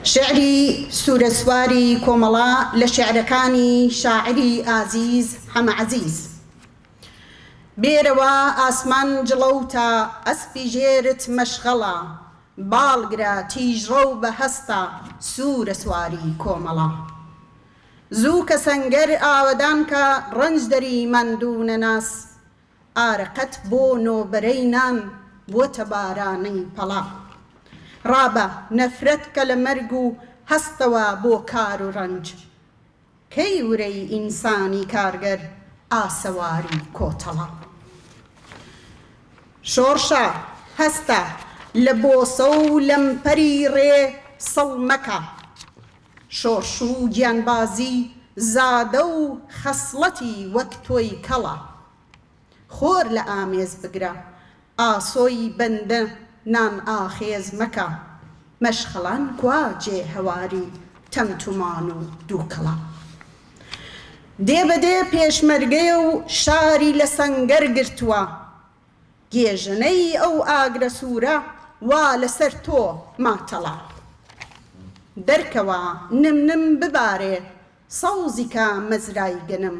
شعری سوورەسواری کۆمەڵا لە شێعرەکانی شاعری ئازیز حەمە عەزیز. بێرەوە ئاسمان جڵەوتە ئەسپی ژێرت مەشغەڵە، باڵگرە تیژڕە و بە هەستە سوورەسواری کۆمەڵە. زوو کە سەنگەر ئاوەدان کە ڕەنج دەری ماندوو نەناس، ئارەقەت بۆ نۆبەرەی نان بۆتە بارانەی پەڵا. ڕابە نەفرەت کە لە مەرگ و هەستەوە بۆ کار و ڕەنج، کەی ورەی ئینسانی کارگەر ئاسەواری کۆتەڵە. شۆڕشە هەستە لە بۆسە و لەمپەری ڕێ سەڵ مەکە، شۆڕش و گیانبازی زادە و خەسڵەتی وەک تۆی کەڵە. خۆر لە ئامێز بگرە ئاسۆی بەندە نان ئاخێز مەکە، مەشخەڵان کوا جێ هەواری تەمتومان و دووکەڵە. دێبەدێ پێشمەرگەیە و شاری لە سەنگەر گرتووە، گێژنەی ئەو ئاگرە سوورە وا لەسەر تۆ ماتەڵە. دەرکەوە نمنم ببارێ سەوزی کە مەزرای گەنم،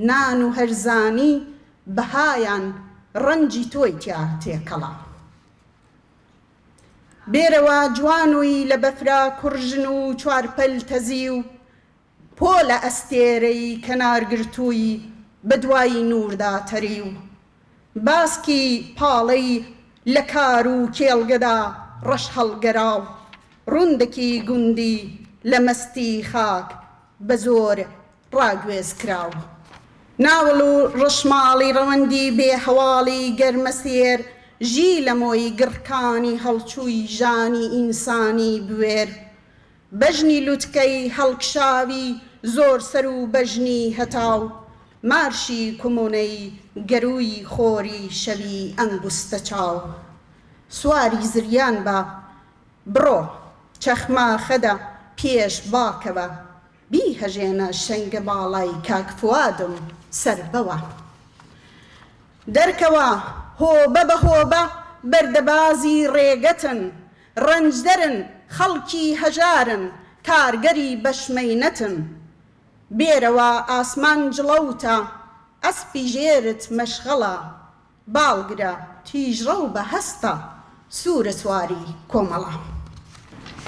نان و هەرزانی بەهایان ڕەنجی تۆی تیا تێکەڵە. بێرەوە جوانووی لە بەفرا کوڕژن و چوارپەل تەزی و پۆلە ئەستێرەی کەنارگرتووی بە دوایی نووردا تەری و باسکی پاڵەی لە کار و کێڵگەدا ڕەش هەڵگەراو، ڕوندێکی گوندی لە مەستی خاک بە زۆر ڕاگوێز کراو. ناوڵ و ڕەشماڵی ڕەوەندی بێ هەواڵی گەرمەسێر، ژی لە مۆی گڕکانی هەڵچووی ژانی ئینسانی بوێر. بەژنی لوتکەی هەڵکشاوی زۆر سەر و بەژنی هەتاو، مارشی کومونەی گەروی خۆری شەوی ئەنگوستە چاو. سواری زریان بە بڕۆ چەخما خەدە پێش باکەوە، بیهەژێنە شەنگە باڵای کاک فوادم سەر بەوە. دەرکەوە هۆبە بە هۆبە بەردەبازی ڕێگەتن، ڕەنجدەرن خەڵکی هەژارن کارگەری بەشمەینەتن. بێرەوە ئاسمان جڵەوتە ئەسپی ژێرت مەشغەڵە، باڵگرە تیژڕە و بە هەستە سوورەسواری کۆمەڵە.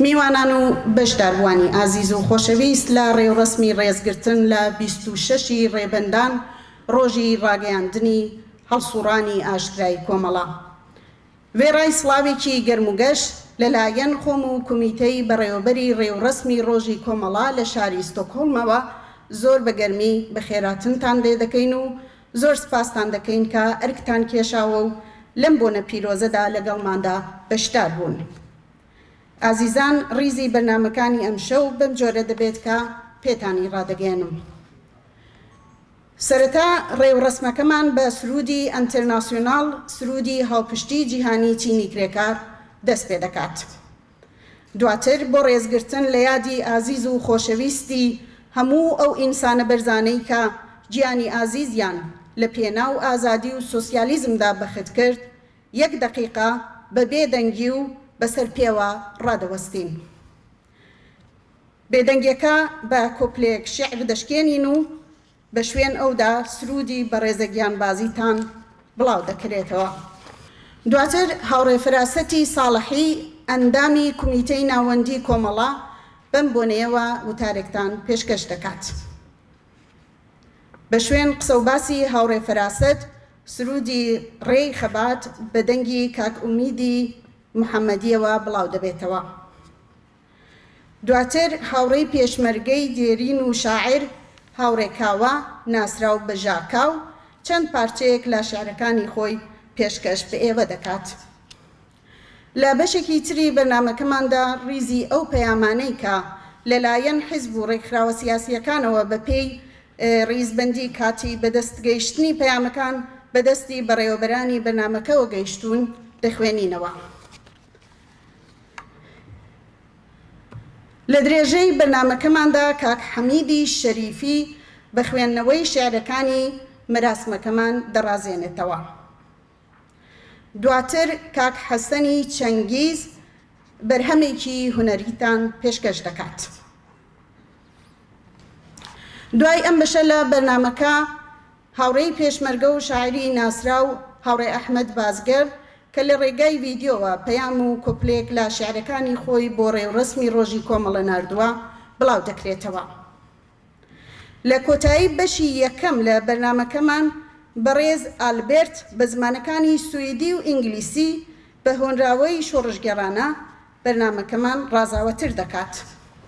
میوانان و بەشداربوانی ئازیز و خۆشەویست، لە ڕێوڕەسمی ڕێزگرتن لە 26 ڕێبەندان ڕۆژی ڕاگەیاندنی هەڵسوڕانی ئاشکرای کۆمەڵە، وێڕای سڵاوێکی گەرموگەشت لەلایەن خۆم و کومیتەی بەڕێوەبەری ڕێوڕەسمی ڕۆژی کۆمەڵا لە شاری ستۆکهۆڵمەوە زۆر بە گەرمی بەخێراتنتان لێ دەکەین و زۆر سپاستان دەکەین کە ئەرکتان کێشاوە و لەم بۆنە پیرۆزەدا لەگەڵماندا بەشدار بوون. ئازیزان، ڕیزی بەرنامەکانی ئەمشەو بەم جۆرە دەبێت کە پێتانی ڕادەگەێنم. سەرەتا ڕێوڕەسمەکەمان بە سرودی ئەنتەرناسیۆناڵ، سرودی هاوپشتی جیهانی چینی کرێکار دەست پێ دەکات. دواتر بۆ ڕێزگرتن لە یادی ئازیز و خۆشەویستی هەموو ئەو ئینسانە بەرزانەی کە گیانی ئازیزیان لە پێناو ئازادی و سۆسیالیزمدا بەخت کرد، 1 دەقیقە بە بێدەنگی و بەسەر پێوە ڕادەوەستین. بێدەنگیەکە بە کۆپلێک شێعر دەشکێنین و بە شوێن ئەودا سرودی بە ڕێزە گیانبازیتان بڵاو دەکرێتەوە. دواتر هاوڕێ فەراسەتی ساڵحی ئەندامی کومیتەی ناوەندی کۆمەڵا بەم بۆنەیەوە وتارێکتان پێشکەش دەکات. بە شوێن قسە و باسی هاوڕێ فەراست، سرودی ڕێی خەبات بە دەنگی کاک ئومیدی محەممەدیەوە بڵاو دەبێتەوە. دواتر هاوڕێی پێشمەرگەی دێرین و شاعر هاوڕێکاوە ناسراو بە ژاکاو چەند پارچەیەک لە شعرەکانی خۆی پێشکەش بە ئێوە دەکات. لە بەشێکی تری بەرنامەکەماندا ڕیزی ئەو پەیامانەی کە لەلایەن حیزب و ڕێکخراوە سیاسیەکانەوە بەپێی ڕیزبەندی کاتی بەدەستگەیشتنی پەیامەکان بەدەستی بەڕێوەبەرانی بەرنامەکەەوە گەیشتوون دەخوێنینەوە. لە درێژەی بەرنامەکەماندا کاک حەمیدی شەریفی بە خوێندنەوەی شێعرەکانی مەراسمەکەمان دەڕازێنێتەوە. دواتر کاک حەسەنی چەنگیز بەرهەمێکی هونەریتان پێشکەش دەکات. دوای ئەم بەشە لە بەرنامەکە هاوڕێی پێشمەرگە و شاعری ناسراو هاوڕێ ئەحمەد بازگەر کە لە ڕێگای ڤیدیۆوە پەیام و کۆپلێک لە شیعرەکانی خۆی بۆ ڕێوڕسمی ڕۆژی کۆمەڵە ناردووە بڵاو دەکرێتەوە. لە کۆتایی بەشی یەکەم لە بەرنامەکەمان بەڕێز ئالبێرت بە زمانەکانی سوئیدی و ئینگلیسی بە هۆنراوەی شۆڕژگەڕانە بەرنامەکەمان ڕازاوەتر دەکات.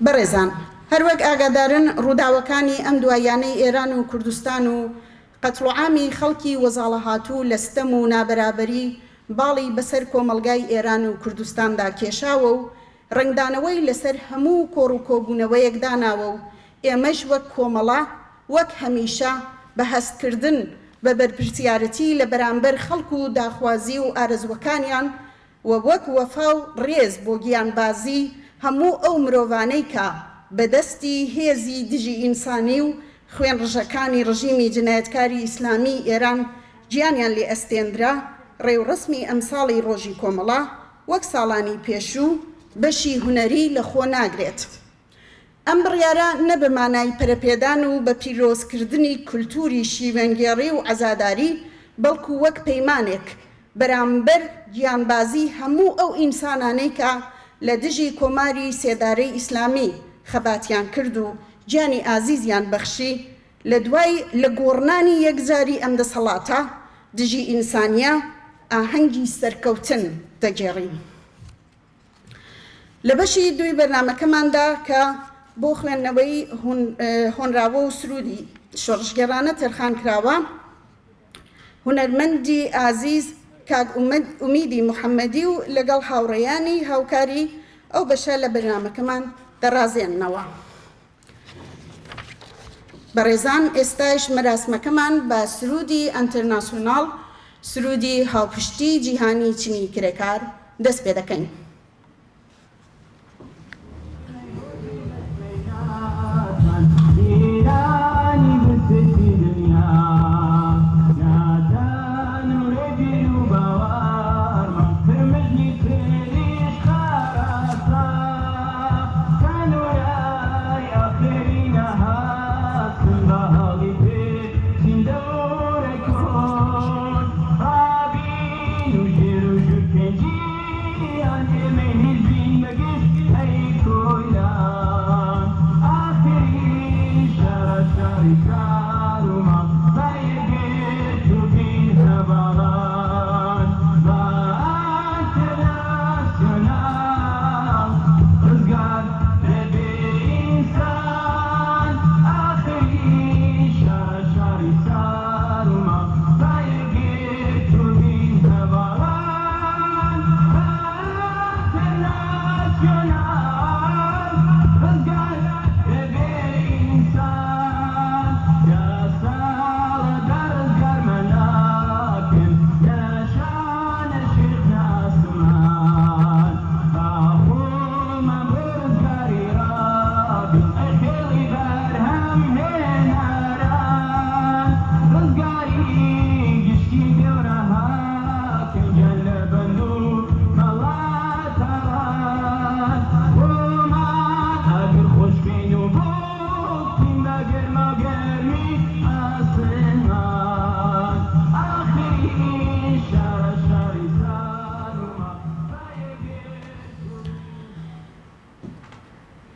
بەڕێزان، هەروەک ئاگادارن ڕووداوەکانی ئەم دوایانەی ئێران و کوردستان و قەتڵعامی خەڵکی وەزاڵە هاتوو لە ستەم و نابەرابەری باڵی بەسەر کۆمەلگای ئێران و کوردستاندا کێشاوە و ڕنگدانەوەی لەسەر هەموو کۆڕ و کۆبوونەوەیەک داناوە و ئێمەش وەک کۆمەڵە وەک هەمیشە بە هەستکردن بە بەرپرسیارەتی لە بەرامبەر خەڵکو و داخوازی و ئارەزوەکانیان و وەک وەفا و ڕێز بۆ گیانبازی هەموو ئەو مرۆڤانەی کە بەدەستی هێزی دژی ئینسانی و خوێن ڕژەکانی ڕژیمی جنایەتکاری ئیسلامی ئێران گیانیان لێ ئەستێنرا، ڕێوڕسمی ئەمساڵی ڕۆژی کۆمەڵە وەک ساڵانی پێشوو بەشی هونەری لە خۆ ناگرێت. ئەم بڕیارە نە بە مانای پەرەپێدان و بە پیرۆزکردنی کولتوری شیوەنگێڕی و عەزاداری، بەڵکو وەک پەیمانێک بەرامبەر گیانبازی هەموو ئەو ئینسانانەی کە لە دژی کۆماری سێدارەی ئیسلامی خەباتیان کرد و گیانی ئازیزیان بەخشی، لە دوای لە گۆڕنانی یەکجاری ئەم دەسەڵاتە دژی ئینسانیە ئاهەنگی سەرکەوتن دەگێڕین. لە بەشی دوی بەرنامەکەماندا کە بۆ خوێندنەوەی هۆنراوە و سرودی شۆڕژگەڕانە تەرخان کراوە، هونەرمەندی ئازیز کاک ئومیدی محەممەدی و لەگەڵ هاوڕێیانی هاوکاری ئەو بەشە لە بەرنامەکەمان دەڕازێننەوە. بەڕێزان، ئێستاش مەراسمەکەمان بە سرودی ئەنتەرناسیۆناڵ، سرودی هاوپشتی جیهانی چنی کرێکار دەست پێ دەکەین.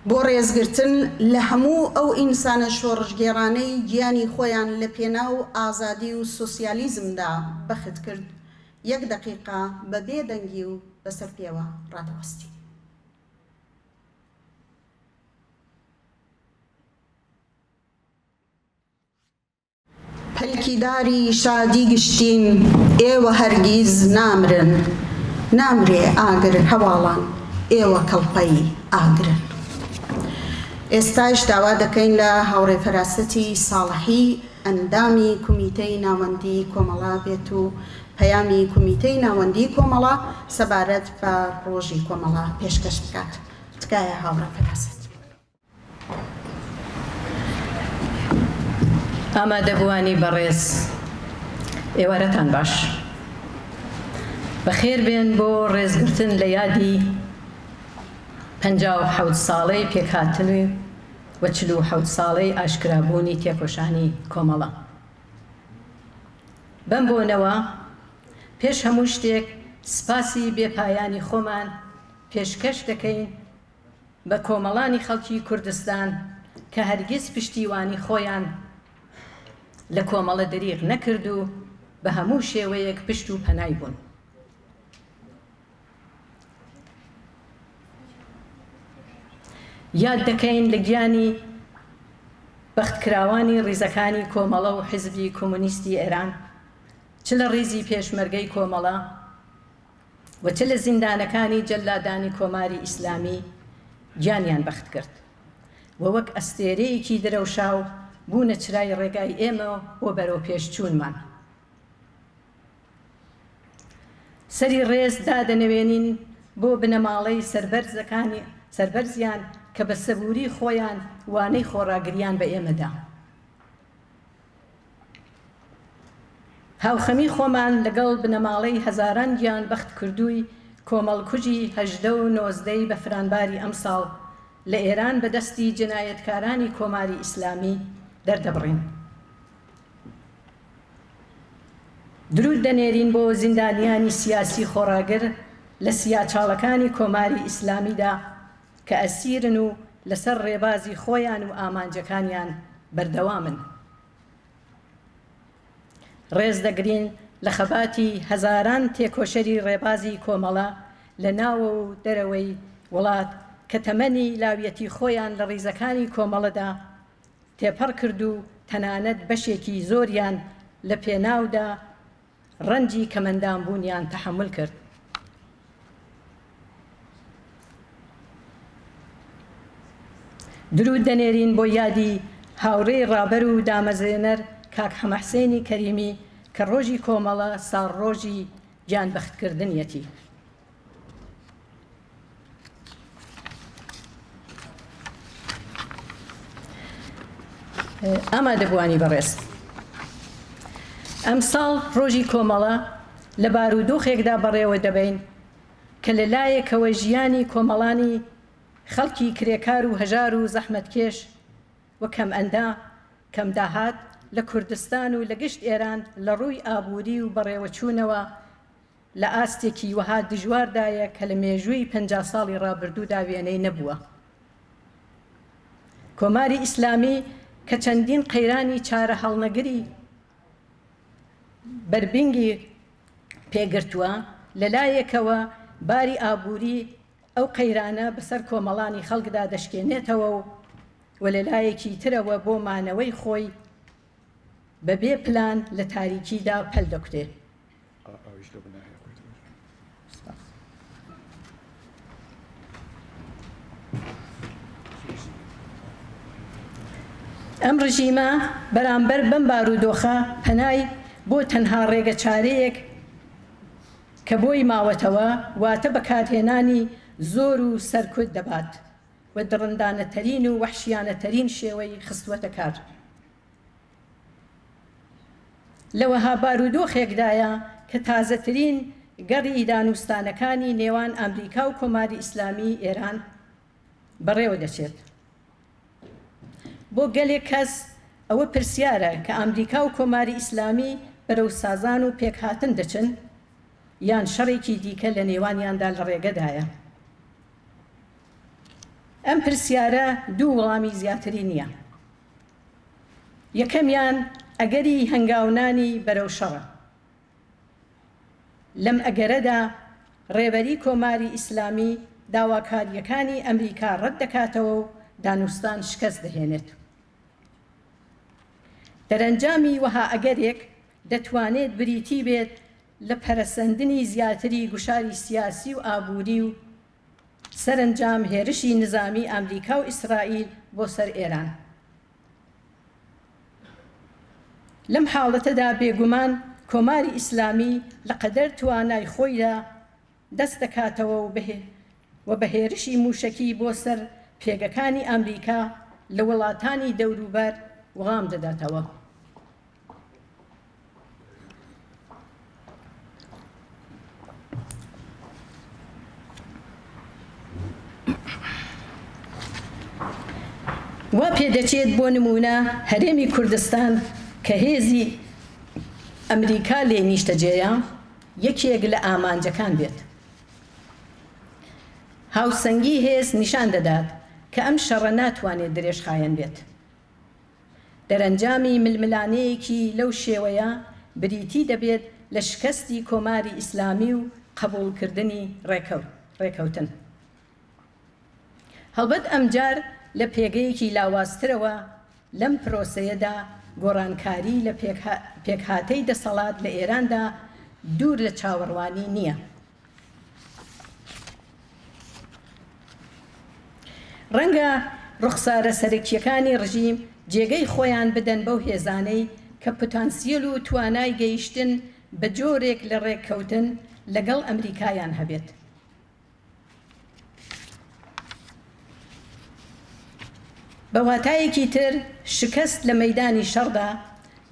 بۆ ڕێزگرتن لە هەموو ئەو ئینسانە شۆڕژگێڕانەی گیانی خۆیان لە پێناو ئازادی و سۆسیالیزمدا بەخت کرد، 1 دقیقە بە بێدەنگی و بەسەر پێوە ڕادەوەستی. پەلکیداری شادی گشتین، ئێوە هەرگیز نامرن، نامرێ ئاگر هەواڵان، ئێوە کەڵپەی ئاگرن. ئێستاش داوا دەکەین لە هاوڕێ فەراسەتی ساڵحی ئەندامی کومیتەی ناوەندی کۆمەڵا بێت و پەیامی کومیتەی ناوەندی کۆمەڵا سەبارەت بە ڕۆژی کۆمەڵا پێشکەش بکات. تکایە هاوڕێ فەراست. ئامادەبووانی بەڕێز، ئێوارەتان باش. بەخێر بێن بۆ ڕێزگرتن لە یادی 57 ساڵەی پێکهاتنی و 47 ساڵەی ئاشکرابوونی تێکۆشانی کۆمەڵە. بەم بۆنەوە پێش هەموو شتێک سپاسی بێپایانی خۆمان پێشکەش دەکەین بە کۆمەڵانی خەڵکی کوردستان کە هەرگیز پشتیوانی خۆیان لە کۆمەڵە دەریغ نەکرد و بە هەموو شێوەیەک پشت و پەنای بوون. یاد دەکەین لە گیانی بەختکراوانی ڕیزەکانی کۆمەڵە و حیزبی کۆمونیستی ئێران چ لە ڕیزی پێشمەرگەی کۆمەڵە و چ لە زیندانەکانی جەلادانی کۆماری ئیسلامی گیانیان بەخت کرد و وەک ئەستێرەیەکی درەوشاو بوونە چرای ڕێگای ئێمە بۆ بەرەو پێشچوونمان. سەری ڕێز دادەنەوێنین بۆ بنەماڵەی سەربەرزیان کە بە سەبووری خۆیان وانەی خۆڕاگریان بە ئێمەدا. هاوخەمی خۆمان لەگەڵ بنەماڵەی هەزاران گیان بەخت کردووی کۆمەڵکوژی 18 و 19 بە فرانباری ئەم ساڵ لە ئێران بەدەستی جنایەتکارانی کۆماری ئیسلامی دەردەبڕین. درود دەنێرین بۆ زیندانیانی سیاسی خۆڕاگر لە سیاچاڵەکانی کۆماری ئیسلامیدا کە ئەسیرن و لەسەر ڕێبازی خۆیان و ئامانجەکانیان بەردەوامن. ڕێز دەگرین لە خەباتی هەزاران تێکۆشەری ڕێبازی کۆمەڵە لە ناوە و دەرەوەی وڵات کە تەمەنی لاویەتی خۆیان لە ڕیزەکانی کۆمەڵەدا تێپەڕ کرد و تەنانەت بەشێکی زۆریان لە پێناودا ڕەنجی کەمەندانبوونیان تەحمل کرد. درود دەنێرین بۆ یادی هاوڕێی ڕابەر و دامەزێنەر کاک حەمەحسێنی کەریمی کە ڕۆژی کۆمەڵە ساڵ ڕۆژی گیانبەختکردنیەتی. ئامادەبوانی بەڕێز، ئەم ساڵ ڕۆژی کۆمەڵە لە بارودۆخێکدا بەڕێوە دەبین کە لەلایەکەوە ژیانی کۆمەڵانی خەڵکی کرێکار و هەژار و زەحمەتکێش و کەم داهات لە کوردستان و لە گشت ئێران لە ڕووی ئابووری و بەڕێوەچوونەوە لە ئاستێکی وەها دژواردایە کە لە مێژووی 50 ساڵی ڕابردوودا وێنەی نەبووە. کۆماری ئیسلامی کە چەندین قەیرانی چارە هەڵنەگری بربنگی پێگرتووە لەلایەکەوە باری ئابووری ئەو قەیرانە بەسەر کۆمەڵانی خەڵکدا دەشکێنێتەوە و لەلایەکی ترەوە بۆ مانەوەی خۆی بەبێ پلان لە تاریکیدا پەلدەکوتێ. ئەم ڕژیمە بەرامبەر بەم بارودۆخە پەنای بۆ تەنها ڕێگە چارەیەک کە بۆی ماوەتەوە واتە بەکارهێنانی زۆر و سەرکوت دەبات و دڕندانەتەرین و وەحشیانەتەرین شێوەی خستوەتە کار. لەوەها بارودۆخێکدایە کە تازەترین گەڕی دانوستانەکانی نێوان ئەمریکا و کۆماری ئیسلامی ئێران بەڕێوە دەچێت. بۆ گەلێک کەس ئەوە پرسیارە کە ئەمریکا و کۆماری ئیسلامی بەرەو سازان و پێکهاتن دەچن یان شەڕێکی دیکە لە نێوانیاندا لە ڕێگەدایە. ئەم پرسیارە دوو وەڵامی زیاتری نییە. یەکەمیان ئەگەری هەنگاونانی بەرەو شەڕە. لەم ئەگەرەدا ڕێبەری کۆماری ئیسلامی داواکاریەکانی ئەمریکا ڕەت دەکاتەوە و دانوستان شکست دەهێنێت. دەرەنجامی وەها ئەگەرێک دەتوانێت بریتی بێت لە پەرەسەندنی زیاتری گوشاری سیاسی و ئابووری و سەرنجام هێرشی نظامی ئەمریکا و ئیسرائیل بۆ سەر ئێران. لەم حاڵەتەدا بێگومان کۆماری ئیسلامی لە قەدەر توانای خۆیدا دەست دەکاتەوە و بە هێرشی موشەکی بۆ سەر پێگەکانی ئەمریکا لە وڵاتانی دەوروبەر وەڵام دەداتەوە. وا پێدەچێت بۆ نمونە هەرێمی کوردستان کە هێزی ئەمریکا لێ نیشتەجێیە یەکێک لە ئامانجەکان بێت. هاوسەنگی هێز نیشان دەدات کە ئەم شەڕە ناتوانێت درێژخایەن بێت. دەرەنجامی ململانەیەکی لەو شێوەیە بریتی دەبێت لە شکستی کۆماری ئیسلامی و قبولکردنی ڕێکەوتن. هەڵبەت ئەمجار لە پێگەیەکی لاوازترەوە لەم پرۆسەیەدا گۆڕانکاری لە پێکهاتەی دەسەڵات لە ئێراندا دوور لە چاوەڕوانی نییە. ڕەنگە ڕوخسارە سەرەکیەکانی ڕژیم جێگەی خۆیان بدەن بەو هێزانەی کە پۆتانسیەل و توانای گەیشتن بە جۆرێک لە ڕێککەوتن لەگەڵ ئەمریکایان هەبێت. بە واتایەکی تر شکست لە مەیدانی شەڕدا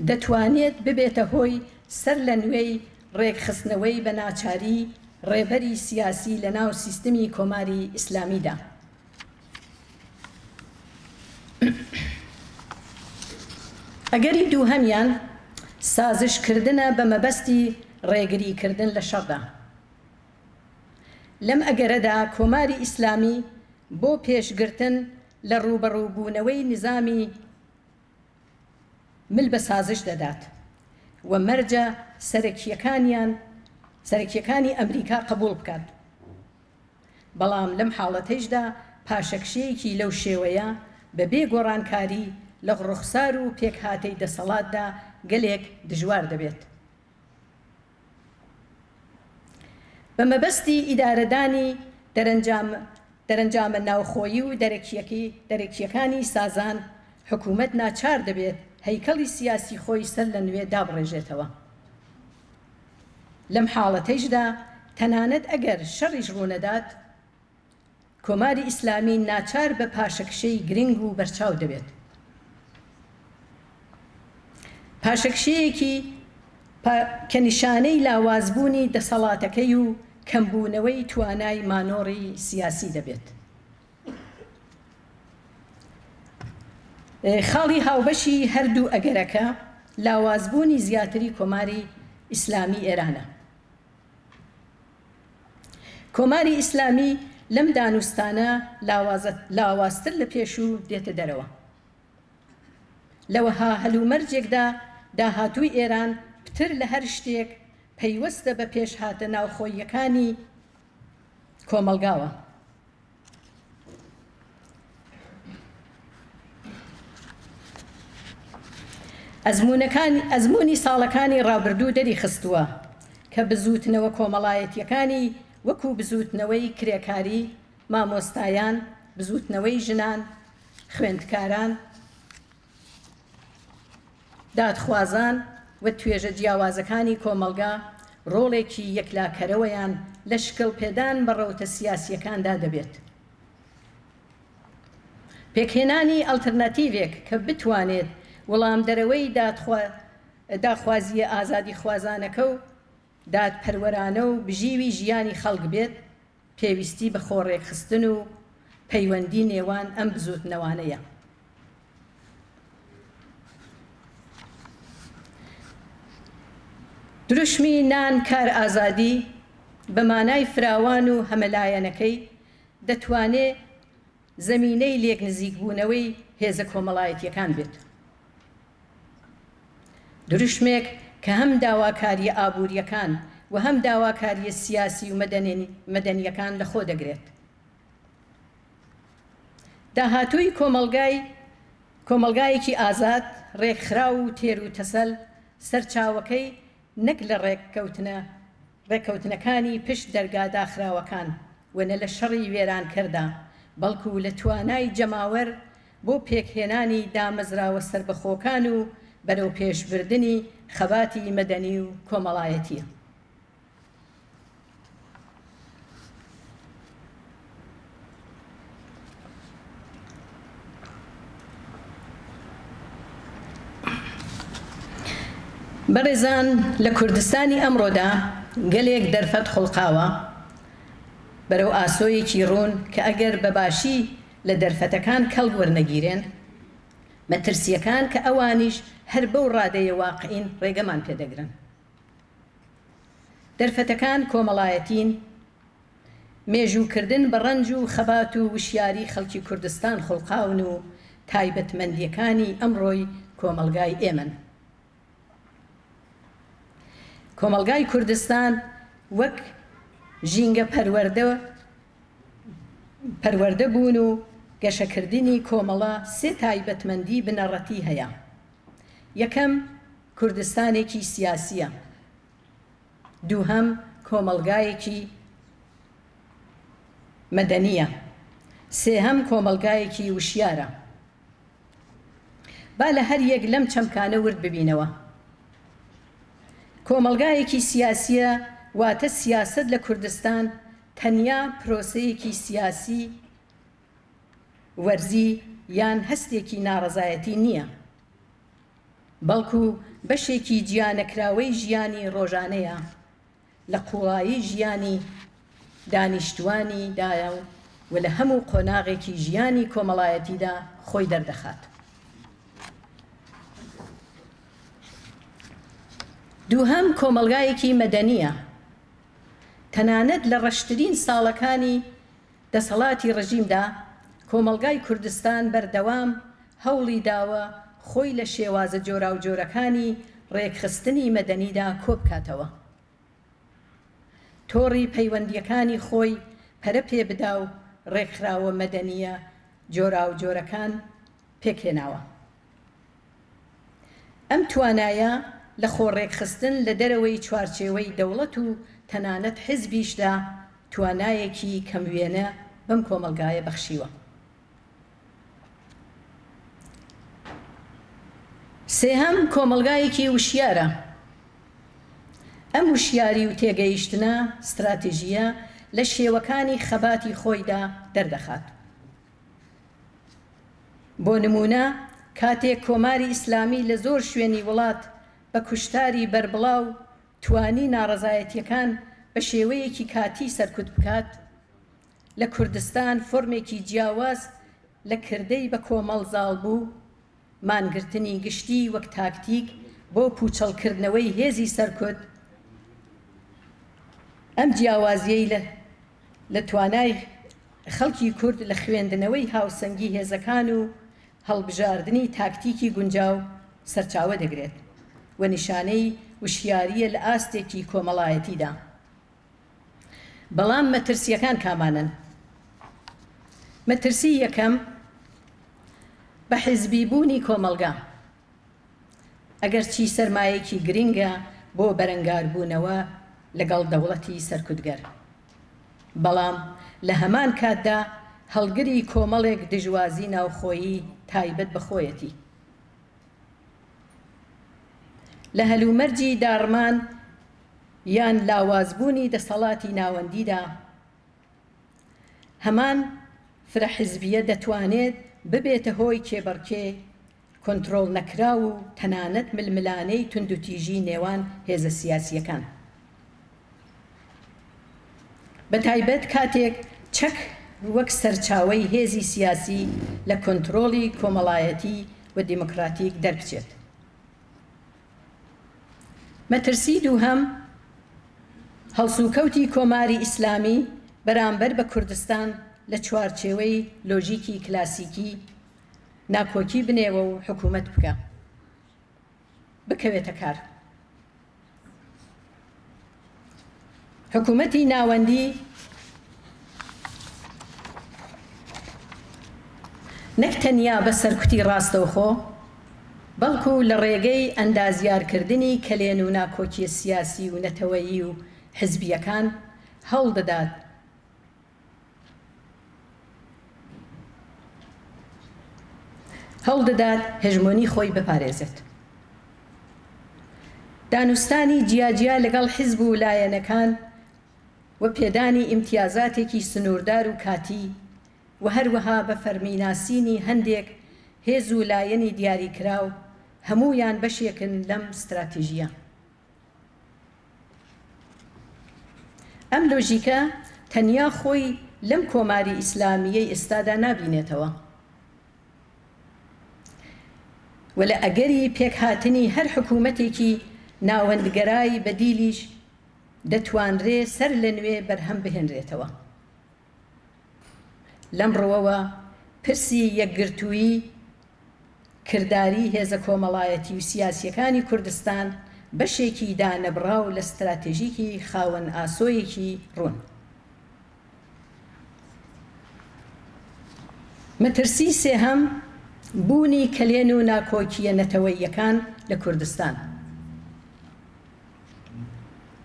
دەتوانێت ببێتە هۆی سەر لە نوێی ڕێکخستنەوەی بە ناچاری ڕێبەری سیاسی لە ناو سیستمی کۆماری ئیسلامیدا. ئەگەری دووهەمیان سازشکردنە بە مەبەستی ڕێگریکردن لە شەڕدا. لەم ئەگەرەدا کۆماری ئیسلامی بۆ پێشگرتن لە ڕوبەڕووبوونەوەی نظامی مل بە سازش دەدات و مەرجە سەرەکیەکانی ئەمریکا قبول بکات. بەڵام لەم حاڵەتەیشدا پاشەکشەیەکی لەو شێوەیە بەبێ گۆڕانکاری لە ڕوخسار و پێکهاتەی دەسەڵاتدا گەلێک دژوار دەبێت. بە مەبەستی ئیدارەدانی دەرەنجامە ناوخۆیی و دەرەکیەکانی سازان حکوومەت ناچار دەبێت هەیکەڵی سیاسی خۆی سەر لە نوێ دابڕێژێتەوە. لەم حاڵەتەیشدا تەنانەت ئەگەر شەڕیش ڕوونەدات کۆماری ئیسلامی ناچار بە پاشەکشەی گرنگ و بەرچاو دەبێت. پاشەکشەیەکی کە نیشانەی لاوازبوونی دەسەڵاتەکەی و کەمبوونەوەی توانای مانۆڕی سیاسی دەبێت. خاڵی هاوبەشی هەردوو ئەگەرەکە لاوازبوونی زیاتری کۆماری ئیسلامی ئێرانە. کۆماری ئیسلامی لەم دانوستانە لاوازتر لە پێشوو دێتە دەرەوە. لەوەها هەلومەرجێکدا داهاتووی ئێران پتر لە هەر شتێک پەیوەستە بە پێشهاتە ناوخۆییەکانی کۆمەلگاوە. ئەزمموی ساڵەکانی ڕابردوو دەری خستووە کە بزوتنەوە کۆمەڵایەتیەکانی وەکو بزوتنەوەی کرێکاری، مامۆستایان، بزوتنەوەی ژنان، خوێندکاران، دادخوازان و توێژە جیاوازەکانی کۆمەلگا ڕۆڵێکی یەکلاکەرەوەیان لە شکل پێدان بە ڕەوتە سیاسیەکاندا دەبێت. پێکهێنانی ئەڵتەرناتیڤێک کە بتوانێت وەڵامدەرەوەی داخوازیە ئازادی خوازانەکە و دادپەروەرانە و بژیوی ژیانی خەڵک بێت، پێویستی بە خۆڕێکخستن و پەیوەندی نێوان ئەم بزوتنەوانەیە. دروشمی نان کار ئازادی بە مانای فراوان و هەمەلایەنەکەی دەتوانێت زەمینەی لێک نزیکبوونەوەی هێزە کۆمەڵایەتیەکان بێت. دروشمێک کە هەم داواکاریە ئابوووریەکان و هەم داواکاریە سیاسی و مەدەنیەکان لەخۆ دەگرێت. داهاتووی کۆمەلگایەکی ئازاد، ڕێکخرا و تێر و تەسەل سەرچاوەکەی نەک لە ڕێککەوتنەکانی پشت دەرگاداخراوەکان وەنە لە شەڕی وێرانکەردا، بەڵکو لە توانای جەماوەر بۆ پێکهێنانی دامەزراوە سربەخۆکان و بەرەو پێشبردنی خەباتی مەدەنی و کۆمەڵایەتیە. بەڕێزان، لە کوردستانی ئەمڕۆدا گەلێک دەرفەت خوڵقاوە بەرەو ئاسۆیەکی ڕوون کە ئەگەر بەباشی لە دەرفەتەکان کەڵ وەرنەگیرێن، مەترسیەکان کە ئەوانیش هەر بەو ڕادەیە واقعین ڕێگەمان پێدەگرن. دەرفەتەکان کۆمەڵایەتین، مێژووکردن بە ڕەنج و خەبات و وشیاری خەڵکی کوردستان خوڵقاون و تایبەتمەندیەکانی ئەمڕۆی کۆمەلگای ئێمەن. کۆمەلگای کوردستان وەک ژینگە پەروەردە بوون و گەشەکردنی کۆمەڵە سێ تایبەتمەندی بنەڕەتی هەیە. یەکەم کوردستانێکی سیاسیە، دووهەم کۆمەلگایەکی مەدەنیە، سێهەم کۆمەلگایەکی وشیارە. با لە هەر یەک لەم چەمکانە ورد ببینەوە. کۆمەلگایەکی سیاسیە واتە سیاست لە کوردستان تەنیا پرۆسەیەکی سیاسی وەرزی یان هەستێکی ناڕەزایەتی نییە، بەڵکو بەشێکی جیانەکراوەی ژیانی ڕۆژانەیە لە قوڵایی ژیانی دانیشتوانی دایە و لە هەموو قۆناغێکی ژیانی کۆمەڵایەتیدا خۆی دەردەخات. دووهەم کۆمەلگایەکی مەدەنیە، تەنانەت لە ڕەشترین ساڵەکانی دەسەڵاتی ڕژیمدا کۆمەلگای کوردستان بەردەوام هەوڵی داوە خۆی لە شێوازە جۆرا و جۆرەکانی ڕێکخستنی مەدەنیدا کۆبکاتەوە، تۆڕی پەیوەندیەکانی خۆی پەرە پێ بدا و ڕێکخراوە مەدەنیە جۆرا و جۆرەکان پێکهێناوە. ئەم توانایە لە خۆڕێکخستن لە دەرەوەی چوارچێوەی دەوڵەت و تەنانەت حیزبیشدا توانایەکی کەموێنە بەم کۆمەلگایە بەخشیوە. سێهەم کۆمەلگایەکی وشیارە. ئەم وشیاری و تێگەیشتنە استراتیژیە لە شێوەکانی خەباتی خۆیدا دەردەخات. بۆ نمونە کاتێک کۆماری ئیسلامی لە زۆر شوێنی وڵات بە کوشتاری بەربڵاو توانی ناڕەزایەتیەکان بە شێوەیەکی کاتی سەرکوت بکات، لە کوردستان فۆرمێکی جیاواز لە کردەی بە کۆمەڵزاڵ بوو، مانگرتنی گشتی وەک تاکتیک بۆ پوچەڵکردنەوەی هێزی سەرکوت. ئەم جیاوازیەی لە توانای خەڵکی کورد لە خوێندنەوەی هاوسەنگی هێزەکان و هەڵبژاردننی تاکتیکی گونجاو سەرچاوە دەگرێت و نیشانەی وشیاریە لە ئاستێکی کۆمەڵایەتیدا. بەڵام مەترسیەکان کامانن. مەترسی یەکەم بە حیزبیبوونی کۆمەلگا. ئەگەرچی سەرمایەکی گرینگە بۆ بەرەنگاربوونەوە لەگەڵ دەوڵەتی سەرکوتگەر، بەڵام لە هەمان کاتدا هەڵگری کۆمەڵێک دژوازی ناوخۆیی تایبەت بەخۆیەتی. لە هەلومەرجی داڕمان یان لاوازبوونی دەسەڵاتی ناوەندیدا هەمان فرەحیزبیە دەتوانێت ببێتە هۆی کێبەڕکێ، کۆنتڕۆڵ نەکرا و تەنانەت ململانەی توندوتیژی نێوان هێزە سیاسیەکان، بە تایبەت کاتێک چەک وەک سەرچاوەی هێزی سیاسی لە کۆنتڕۆڵی کۆمەڵایەتی و دیموکراتیک دەربچێت. مەترسی دووهەم هەڵسوکەوتی کۆماری ئیسلامی بەرامبەر بە کوردستان لە چوارچێوەی لۆژیکی کلاسیکی ناکۆکی بنێوە و حکوومەت بکە، بکەوێتە کار. حکوومەتی ناوەندی نەک تەنیا بە سەرکوتی ڕاستەوخۆ، بەڵکو لە ڕێگەی ئەندازیارکردنی کەلێن و ناکۆکی سیاسی و نەتەوەیی و حزبیەکان هەوڵ دەدات هێژمۆنی خۆی بپارێزێت. دانوستانی جیاجیا لەگەڵ حیزب و لایەنەکان و پێدانی ئیمتیازاتێکی سنووردار و کاتی و هەروەها بە فەرمیناسینی هەندێک هێز و لایەنی دیاریکراو هەموویان بەشێکن لەم استراتیژیە. ئەم لۆژیکە تەنیا خۆی لەم کۆماری ئیسلامیەی ئێستادا نابینێتەوە و لە ئەگەری پێکهاتنی هەر حکوومەتێکی ناوەندگەرای بەدیلیش دەتوانرێ سەر لە نوێ بەرهەم بهێنرێتەوە. لەم ڕۆوەوە پرسی یەکگرتووی کردداری هێزە کۆمەڵایەتی و سیاسیەکانی کوردستان بەشێکی دانەبڕاو لە استراتێژیکی خاوەن ئاسۆیەکی ڕوون. مەترسی سێهەم بوونی کەلێن و ناکۆکیە نەتەوەییەکان لە کوردستان.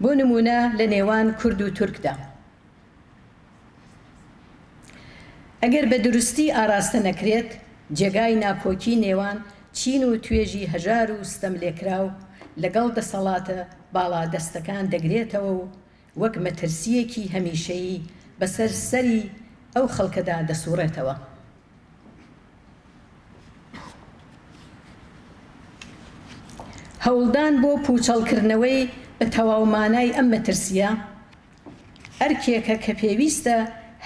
بۆ نمونە لە نێوان کورد و تورکدا ئەگەر بە دروستی ئاراستە نەکرێت جێگای ناکۆکی نێوان چین و توێژی هەژار و ستەملێکراو لەگەڵ دەسەڵاتە باڵادەستەکان دەگرێتەوە و وەک مەترسیەکی هەمیشەیی بەسەر سەری ئەو خەڵکەدا دەسوڕێتەوە. هەوڵدان بۆ پوچەڵکردنەوەی بە تەواومانای ئەم مەترسیە ئەرکێکە کە پێویستە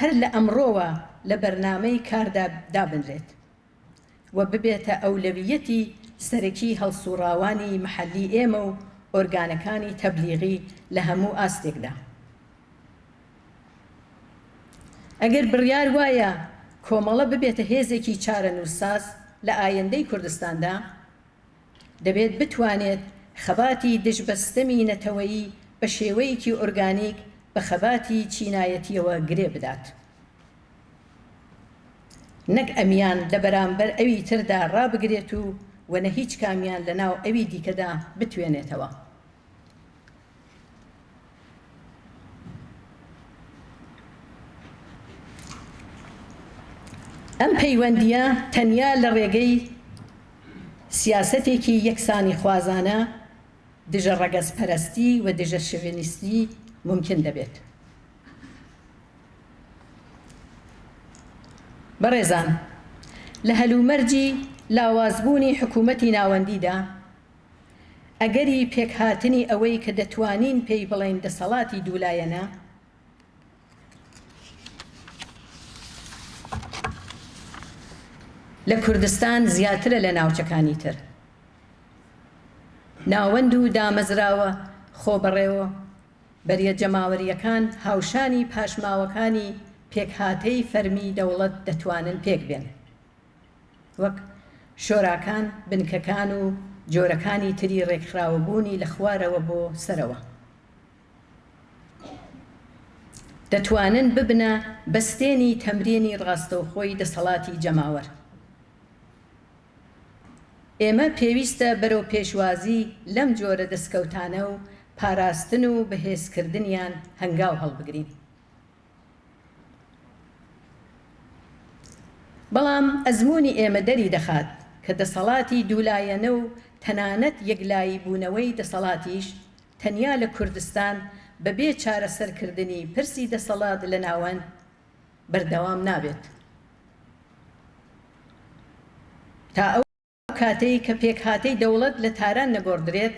هەر لە ئەمڕۆوە لە بەرنامەی کاردا دابنرێت و ببێتە ئەولەویەتی سەرەکی هەڵسوڕاوانی محەلی ئێمە و ئۆرگانەکانی تەبلیغی لە هەموو ئاستێکدا. ئەگەر بڕیار وایە کۆمەڵە ببێتە هێزێکی چارەنووسساز لە ئایندەی کوردستاندا دەبێت بتوانێت خەباتی دژبەستەمی نەتەوەیی بە شێوەیەکی ئۆرگانیک بە خەباتی چینایەتیەوە گرێ بدات، نەک ئەمیان لە بەرامبەر ئەوی تردا ڕابگرێت و وەنە هیچ کامیان لە ناو ئەوی دیکەدا بتوێنێتەوە. ئەم پەیوەندیە تەنیا لە ڕێگەی سیاسەتێکی یەکسانی خوازانە دژە ڕەگەزپەرستی و دژە شڤینیستی ممکن دەبێت. بەڕێزان، لە هەلومەرجی لاوازبوونی حکوومەتی ناوەندیدا ئەگەری پێکهاتنی ئەوەی کە دەتوانین پێی بڵێن دەسەڵاتی دوولایەنە لە کوردستان زیاترە لە ناوچەکانی تر. ناوەند و دامەزراوە خۆبەڕێوە بەریە جەماوەریەکان هاوشانی پاشماوەکانی پێکهاتەی فەرمی دەوڵەت دەتوانن پێک بێن، وەک شۆراکان، بنکەکان و جۆرەکانی تری ڕێکخراوەبوونی لە خوارەوە بۆ سەرەوە. دەتوانن ببنە بەستێنی تەمرینی ڕاستەوخۆی دەسەڵاتی جەماوەر. ئێمە پێویستە بەرەو پێشوازی لەم جۆرە دەستکەوتانە و پاراستن و بەهێزکردنیان هەنگاو هەڵبگرین. بەڵام ئەزموونی ئێمە دەری دەخات کە دەسەڵاتی دوولایەنە و تەنانەت یەکلایی بوونەوەی دەسەڵاتیش تەنیا لە کوردستان بەبێ چارەسەرکردنی پرسی دەسەڵات لە ناوەند بەردەوام نابێت. تا ئەو کاتەی کە پێکهاتەی دەوڵەت لە تاران نەگۆڕدرێت،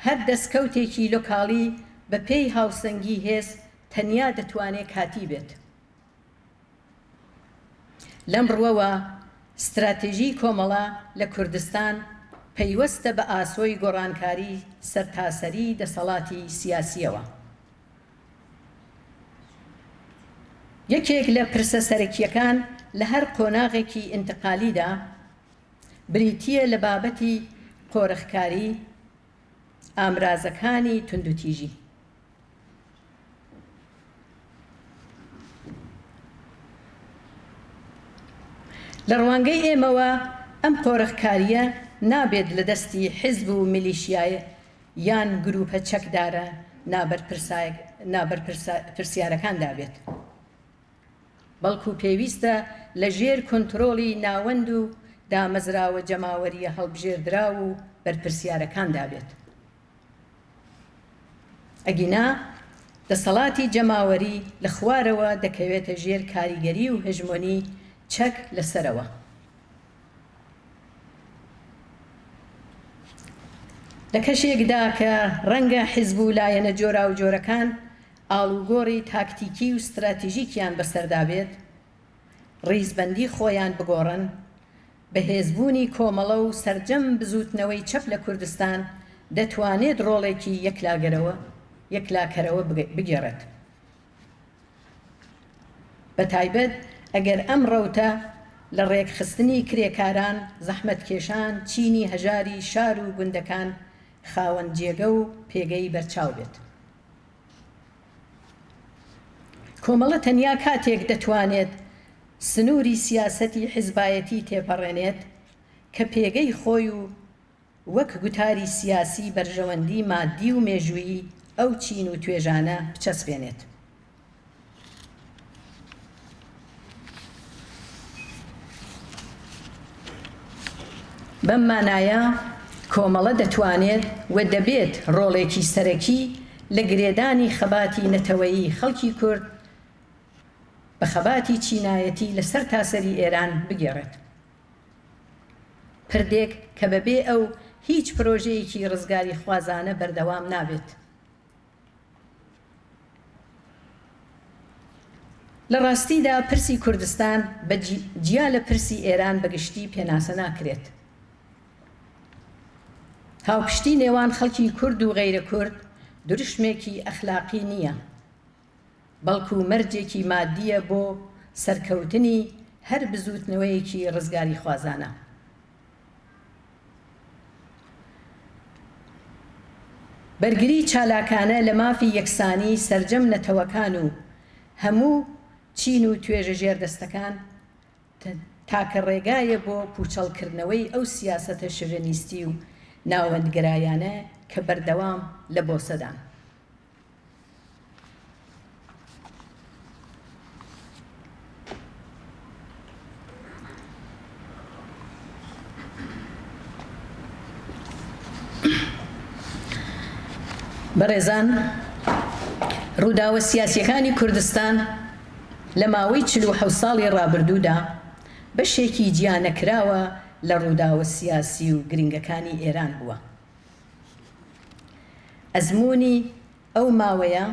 هەر دەستکەوتێکی لۆکاڵی بە پێی هاوسەنگی هێز تەنیا دەتوانێت کاتی بێت. لەم ڕوەوە استراتێژی کۆمەڵە لە کوردستان پەیوەستە بە ئاسۆی گۆڕانکاری سەرتاسەری دەسەڵاتی سیاسیەوە. یەکێک لە پرسە سەرەکیەکان لە هەر قۆناغێکی ئینتقالیدا بریتیە لە بابەتی قۆرەخکاری ئامرازەکانی توندوتیژی. لە ڕوانگەی ئێمەوە ئەم قۆرەخکاریە نابێت لە دەستی حیزب و میلیشیایە یان گروپە چەکدارە نابەرپرسیارەکاندا بێت، بەڵکو پێویستە لە ژێر کۆنتڕۆڵی ناوەند و دامەزراوە جەماوەریە هەڵبژێردرا و بەرپرسیارەکاندا بێت. ئەگینا دەسەڵاتی جەماوەری لە خوارەوە دەکەوێتە ژێر کاریگەری و هژمۆنی چەک لەسەرەوە. لە کەشێکدا کە ڕەنگە حیزب و لایەنە جۆرا و جۆرەکان ئاڵوگۆڕی تاکتیکی و استراتیژیکیان بەسەردا بێت، ڕیزبەندی خۆیان بگۆڕن، بەهێزبوونی کۆمەڵە و سەرجەم بزوتنەوەی چەپ لە کوردستان دەتوانێت ڕۆڵێکی یەکلاکەرەوە بگێڕێت. بەتایبەت ئەگەر ئەم ڕەوتە لە ڕێکخستنی کرێکاران، زەحمەتکێشان، چینی هەژاری شار و گوندەکان خاوەن جێگە و پێگەی بەرچاو بێت. کۆمەڵە تەنیا کاتێک دەتوانێت سنووری سیاسەتی حیزبایەتی تێپەڕێنێت کە پێگەی خۆی و وەک گوتاری سیاسی بەرژەوەندی مادی و مێژوویی ئەو چین و توێژانە بچەسپێنێت. بەم مانایە کۆمەڵە دەتوانێت و دەبێت ڕۆڵێکی سەرەکی لە گرێدانی خەباتی نەتەوەیی خەڵکی کورد بە خەباتی چینایەتی لەسەر تاسەری ئێران بگێڕێت. پردێک کە بەبێ ئەو هیچ پرۆژەیەکی ڕزگاری خوازانە بەردەوام نابێت. لە ڕاستیدا پرسی کوردستان جیا لە پرسی ئێران بەگشتی پێناسە ناکرێت. هاوپشتی نێوان خەڵکی کورد و غەیرە کورد دروشمێکی ئەخلاقی نییە، بەڵکو مەرجێکی مادیە بۆ سەرکەوتنی هەر بزوتنەوەیەکی ڕزگاری خوازانە. بەرگری چالاکانە لە مافی یەکسانی سەرجەم نەتەوەکان و هەموو چین و توێژە ژێردەستەکان تاکە ڕێگایە بۆ پوچەڵکردنەوەی ئەو سیاسەتە شڤێنیستی و ناوەندگرایانە کە بەردەوام لە بۆسەدان. بەڕێزان، ڕووداوە سیاسیەکانی کوردستان لە ماوەی 47 ساڵی ڕابردوودا بەشێکی جیانەکراوە لە ڕووداوە سیاسی و گرنگەکانی ئێران بووە. ئەزموونی ئەو ماوەیە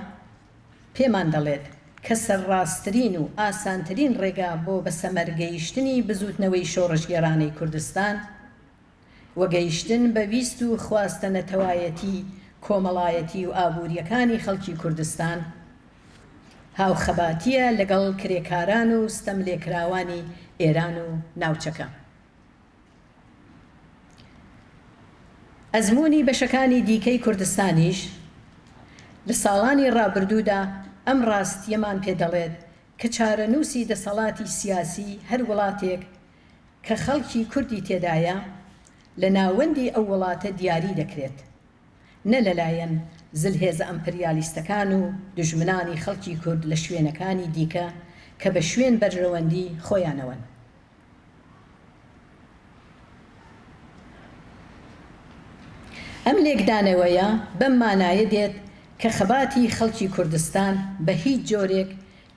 پێمان دەڵێت کە سەرڕاستترین و ئاسانترین ڕێگا بۆ بەسەمەرگەیشتنی بزوتنەوەی شۆڕژگێڕانەی کوردستان وەگەیشتن بە ویست و خواستە نەتەوایەتی کۆمەڵایەتی و ئابوووریەکانی خەڵکی کوردستان هاوخەباتیە لەگەڵ کرێکاران و ستەملێکراوانی ئێران و ناوچەکە. ئەزموونی بەشەکانی دیکەی کوردستانیش لە ساڵانی ڕابردوودا ئەم ڕاستیەمان پێدەڵێت کە چارەنووسی دەسەڵاتی سیاسی هەر وڵاتێک کە خەڵکی کوردی تێدایە لە ناوەندی ئەو وڵاتە دیاری دەکرێت، نە لەلایەن زلهێزە ئەمپریالیستەکان و دژمنانی خەڵکی کورد لە شوێنەکانی دیکە کە بە شوێن بەرژەوەندی خۆیانەوەن. ئەم لێکدانەوەیە بەم مانایە دێت کە خەباتی خەڵکی کوردستان بە هیچ جۆرێک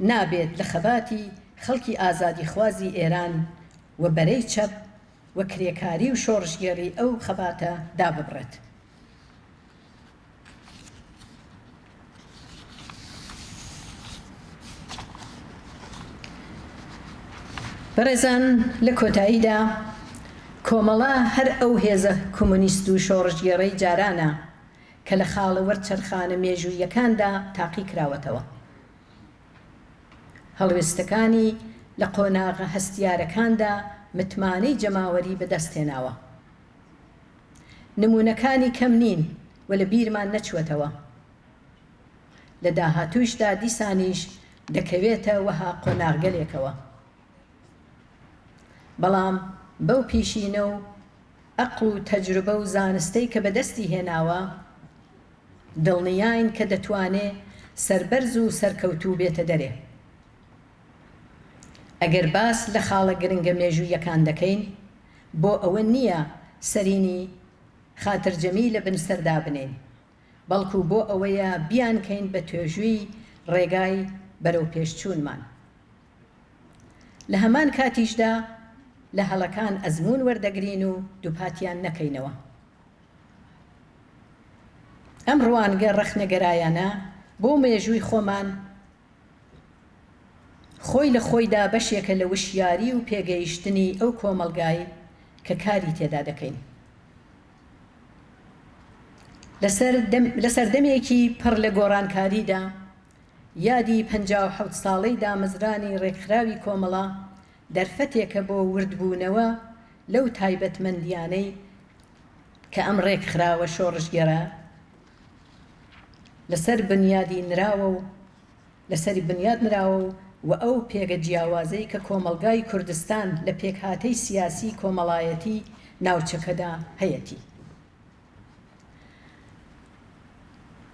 نابێت لە خەباتی خەڵکی ئازادیخوازی ئێران و بەرەی چەپ و کرێکاری و شۆڕژگێڕی ئەو خەباتە داببڕێت. بەڕێزان، لە کۆتاییدا کۆمەڵە هەر ئەو هێزە کۆمۆنیست و شۆڕژگێڕەی جارانە کە لە خاڵەوەەر چەرخانە مێژوویەکاندا تاقی کراوەتەوە. هەڵوێستەکانی لە قۆناغە هەستیارەکاندا متمانەی جەماوەری بەدەستهێناوە. نمونونەکانی کەم نین و لە بیرمان نەچوەتەوە. لە داهاتووشدا دیسانیش دەکەوێتە وەها قۆناغگەلێکەوە. بەڵام بەو پیشینە و ئەقڵ و تەجروبە و زانستەی کە بەدەستی هێناوە دڵنیاین کە دەتوانێت سەربەرز و سەرکەوتوو بێتە دەرێ. ئەگەر باس لە خاڵە گرنگە مێژوویەکان دەکەین بۆ ئەوە نییە سەرینی خاترجەمی لە بنسەردا بنێن، بەڵکو بۆ ئەوەیە بیانکەین بە توێژووی ڕێگای بەرەو پێشچوونمان. لە هەمان کاتیشدا لە هەڵەکان ئەزمون وەردەگرین و دووپاتیان نەکەینەوە. ئەم ڕوانگە ڕەخنەگەرایانە بۆ مێژووی خۆمان خۆی لە خۆیدا بەشێکە لە وشیاری و پێگەیشتنی ئەو کۆمەلگای کە کاری تێدا دەکەین. لە سەردەمێکی پڕ لە گۆڕانکاریدا یادی 57 ساڵەی دامەزرانی ڕێکخراوی کۆمەڵە دەرفەتێکە بۆ وردبوونەوە لەو تایبەتمەندیانەی کە ئەم ڕێکخراوە شۆڕژگەرە لەسەر بنیادی نراوە و لەسەری بنیاد نراوە و ئەو پێگە جیاوازەی کە کۆمەلگای کوردستان لە پێکهاتەی سیاسی کۆمەڵایەتی ناوچەکەدا هەیەتی.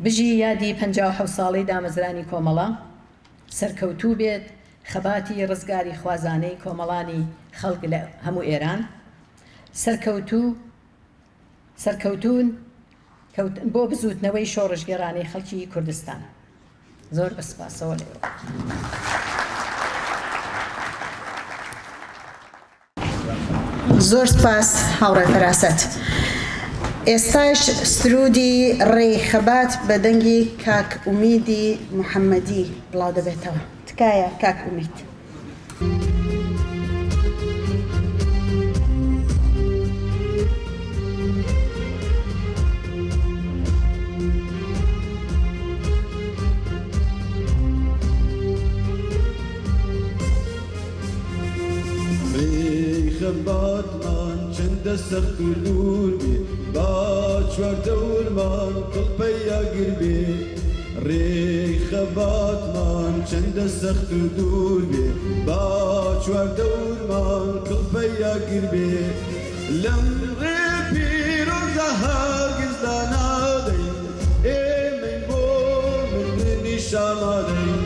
بژی یادی 57 ساڵەی دامەزرانی کۆمەڵە سەرکەوتوو بێت خەباتی ڕزگاری خوازانەی کۆمەڵانی خەڵک لە هەموو ئێران سەرکەوتون بۆ بزوتنەوەی شۆڕژگەرانی خەڵکی کوردستان. زۆر بەسپاسەوە لێوە. زۆر سپاس هاوڕێ فەراست. ئێستاش سرودی ڕێخەبات بە دەنگی کاک ئومیدی محەممەدی بڵاو دەبێتەوە. تکایە کاک ئومید. خەباتمان چەندە سەخت و دوور بێ با چواردەورمان کڵپەیا گر بێ ڕێخەباتمان چەندە سەخت و دوور بێ با چواردەورمان کڵپەیا گر بێ لەم ڕێ پیرۆزە هەرگیزدا نادەین ئێمەی بۆ مردنی شامادەین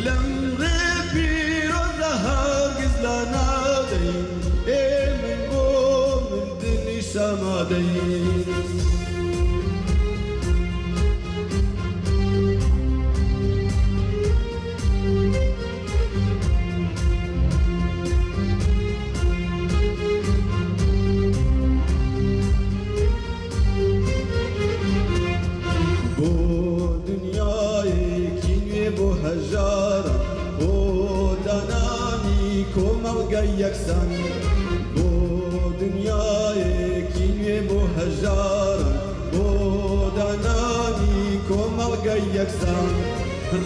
لەم ڕێ پیرۆزە هەرگیزدا نادەین ئێمەی بۆ مردنی شامادەین یەکسان بۆ دنیایەکی نوێ بۆ هەژارن بۆ دانانی کۆمەڵگەی یەکسان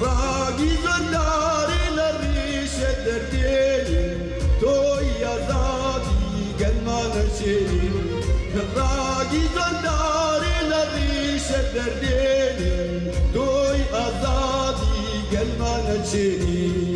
ڕاگی زۆرداری لە ڕیشە دەردێنین تۆی ئازادی گەلمانە چێنین ڕاگی زۆرداری لە ڕیشە دەردێنین تۆی ئازادی گەلمانە چێنین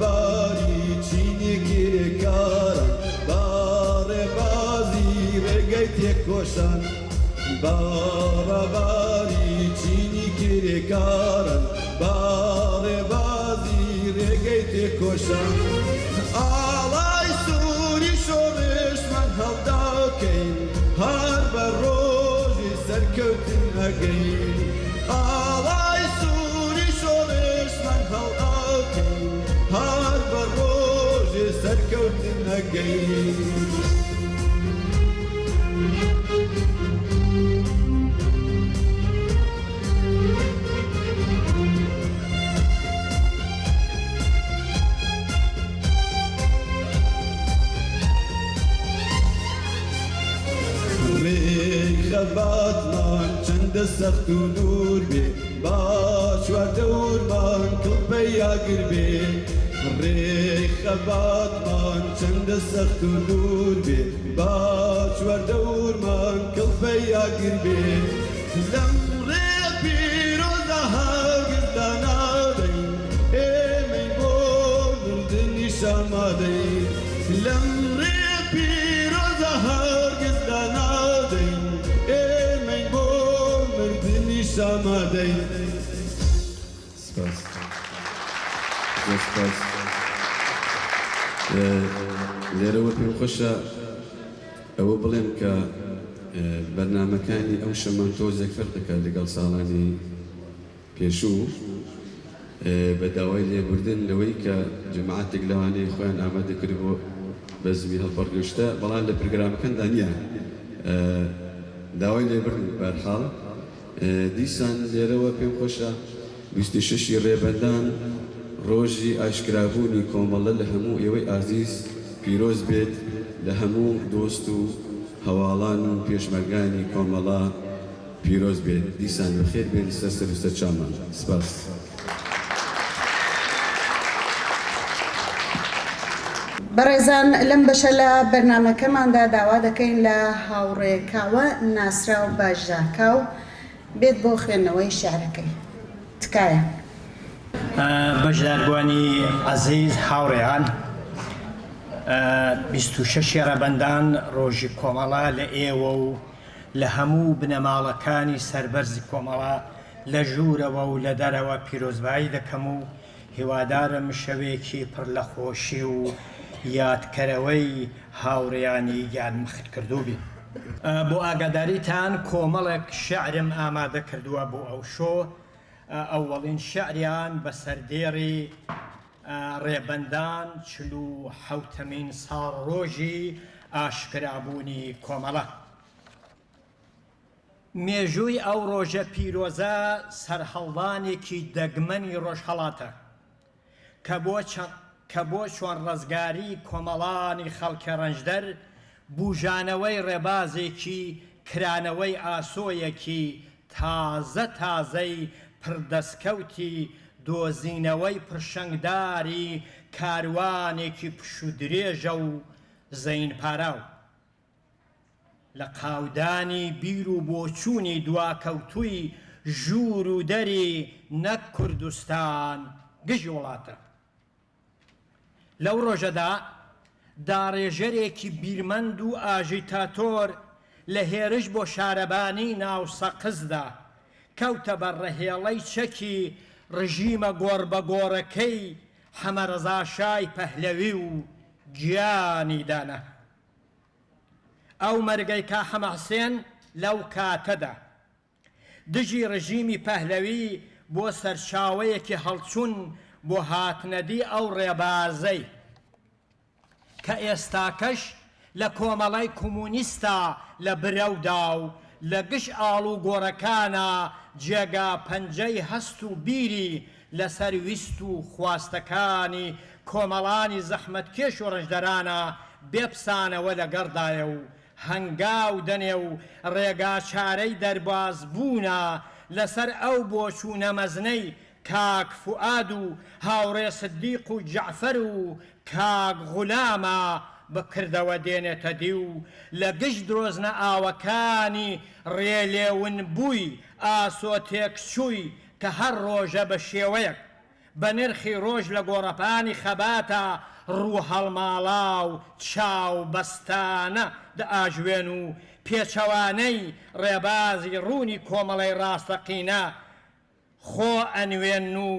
باری چینی گیرکارن باره بازی ڕێگەی تێکۆشان باری چینی گیرکارن باره بازی ڕێگەی تێکۆشان ئاڵای سووری شۆڕشمان هەڵداکەین هەر بە ڕۆژی سەرکەوتن ئەگەین ئاڵای سووری شۆڕشمان هەڵداکەین هەر بە ڕۆژێ سەرکەوتن ئەگەین ڕێخەباتمان چەندە سەخت و دوور بێ با چواردەورمان کڵپەیا گر بێ ڕێخەباتمان چەندە سەخت و دوور بێ با چواردەورمان کڵپەیا گر بێ لەم ڕێ پیرۆزە هەرگیزدا نادەین ئێمەی بۆ مردنی شامادەین لەم ڕێ پیرۆزە هەرگیزدا نادەین ئێمەی بۆ مردنی شامادەین. سپاس. سپاس. لێرەوە پێم خۆشە ئەوە بڵێم کە بەرنامەکانی ئەو شەمان تۆزێک فرق دەکات لەگەڵ ساڵانی پێشوو بە داوای لێبوردن لەوەی کە جەماعەتێک لەوانەیە خۆیان ئامادە کرد بۆ بەزمی هەڵبەرگەشتە بەڵام لە پرۆگرامەکاندا نییە داوای لێبوردن بەرحاڵ دیسان لێرەوە پێم خۆشە 26 ڕێبەندان ڕۆژی ئاشکرابوونی کۆمەڵە لە هەموو ئێوەی ئازیز پیرۆز بێت لە هەموو دۆست و هەواڵان و پێشمەرگانی کۆمەڵە پیرۆز بێت دیسان بەخێر بێت لەسەر سەر چامان سپاس. بەڕێزان لەم بەشە لە بەرنامەکەماندا داوا دەکەین لە هاوڕێکاوە ناسراو باژاکاو بێت بۆ خوێندنەوەی شیعرەکەی تکایە. بەشداربوانی عەزیز هاوڕێیان 26 ڕەبەندان ڕۆژی کۆمەڵە لە ئێوە و لە هەموو بنەماڵەکانی سەربەرزی کۆمەڵە لە ژوورەوە و لە دەرەوە پیرۆزبایی دەکەم و هیوادارم شەوێکی پڕ لە خۆشی و یادکەرەوەی هاوڕێیانی یارمەخت کردو بین. بۆ ئاگاداریتان کۆمەڵێک شعرم ئامادە کردووە بۆ ئەو شۆ. ئەوەڵین شعریان بە سەردێڕی ڕێبەندان 47مین ساڵ ڕۆژی ئاشکرابوونی کۆمەڵە. مێژووی ئەو ڕۆژە پیرۆزە سەرهەڵدانێکی دەگمەنی ڕۆژهەڵاتە کە بۆ چۆن ڕزگاری کۆمەڵانی خەڵکی ڕەنجدەر بوژانەوەی ڕێبازێکی کرانەوەی ئاسۆیەکی تازەی پردەستکەوتی دۆزینەوەی پرشەنگداری کاروانێکی پشودرێژە و زەین پاراو لە قاودانی بیر و بۆچوونی دواکەوتووی ژوور و دەری نەک کوردستان گژی وڵاتە. لەو ڕۆژەدا داڕێژەرێکی بیرمەند و ئاژیتاتۆر لە هێرش بۆ شارەبانی ناو سەقزدا کەوتە بەڕەهێڵەی چەکی ڕژیمە گۆڕبەگۆڕەکەی حەمەرەزاشای پەهلەوی و گیانی دانە. ئەو مەرگەی کا حەمەحسێن لەو کاتەدا دژی ڕژیمی پەهلەوی بۆ سەرچاوەیەکی هەڵچوون بۆ هاتنەدی ئەو ڕێبازەی کە ئێستاکەش لە کۆمەڵای کۆمونیستە لە برەودا و لە گشت ئاڵ و گۆڕەکانە جێگا پەنجەی هەست و بیری لەسەر ویست و خواستەکانی کۆمەڵانی زەحمەتکێش و ڕەشدەرانە بێپسانەوە لەگەڕدایە و هەنگاو دەنێ و ڕێگا چارەی دەرباز بوونە لەسەر ئەو بۆچوونە مەزنەی کاک فوئاد و هاوڕێ سدیق و جەعفەر و کاک غولامە بکردەوە دێنێتە دی و لە گشت درۆزنە ئاوەکانی ڕێلێون بووی ئاسۆ تێکچووی کە هەر ڕۆژە بە شێوەیەک بە نرخی ڕۆژ لە گۆڕەپانی خەباتە ڕوو هەڵماڵا و چاو بەستانە دەئاژوێن و پێچەوانەی ڕێبازی ڕوونی کۆمەڵەی ڕاستەقینە خۆ ئەنوێن و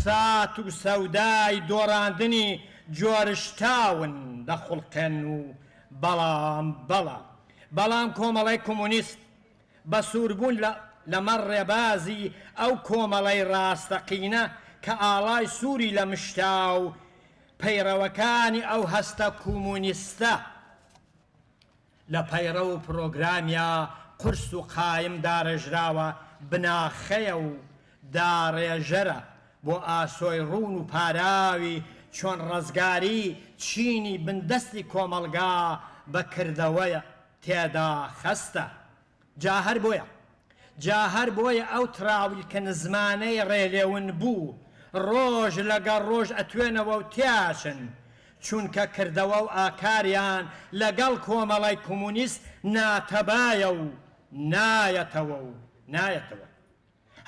سات و سەودای دۆڕاندنی جۆرشتاون دەخڵقێن و بەڵام کۆمەڵەی کۆمونیست بە سووربوون لەمەڕ ڕێبازی ئەو کۆمەڵەی ڕاستەقینە کە ئاڵای سووری لە مشتا و پەیڕەوەکانی ئەو هەستە کۆمونیستە لە پەیڕە و پرۆگرامیا قورس و قایم داڕێژراوە بناخەیە و داڕێژەرە بۆ ئاسۆی ڕوون و پاراوی چۆن ڕزگاری چینی بندەستی کۆمەلگا بەکردەوەیە تێدا خەستە. جاهەر بۆیە ئەو تراویلکە نزمانەی ڕێلێون بوو ڕۆژ لەگەڵ ڕۆژ ئەتوێنەوە و تیاشن چونکە کردەوە و ئاکاریان لەگەڵ کۆمەڵای کۆمونیست ناتەبایە و نایەتەوە.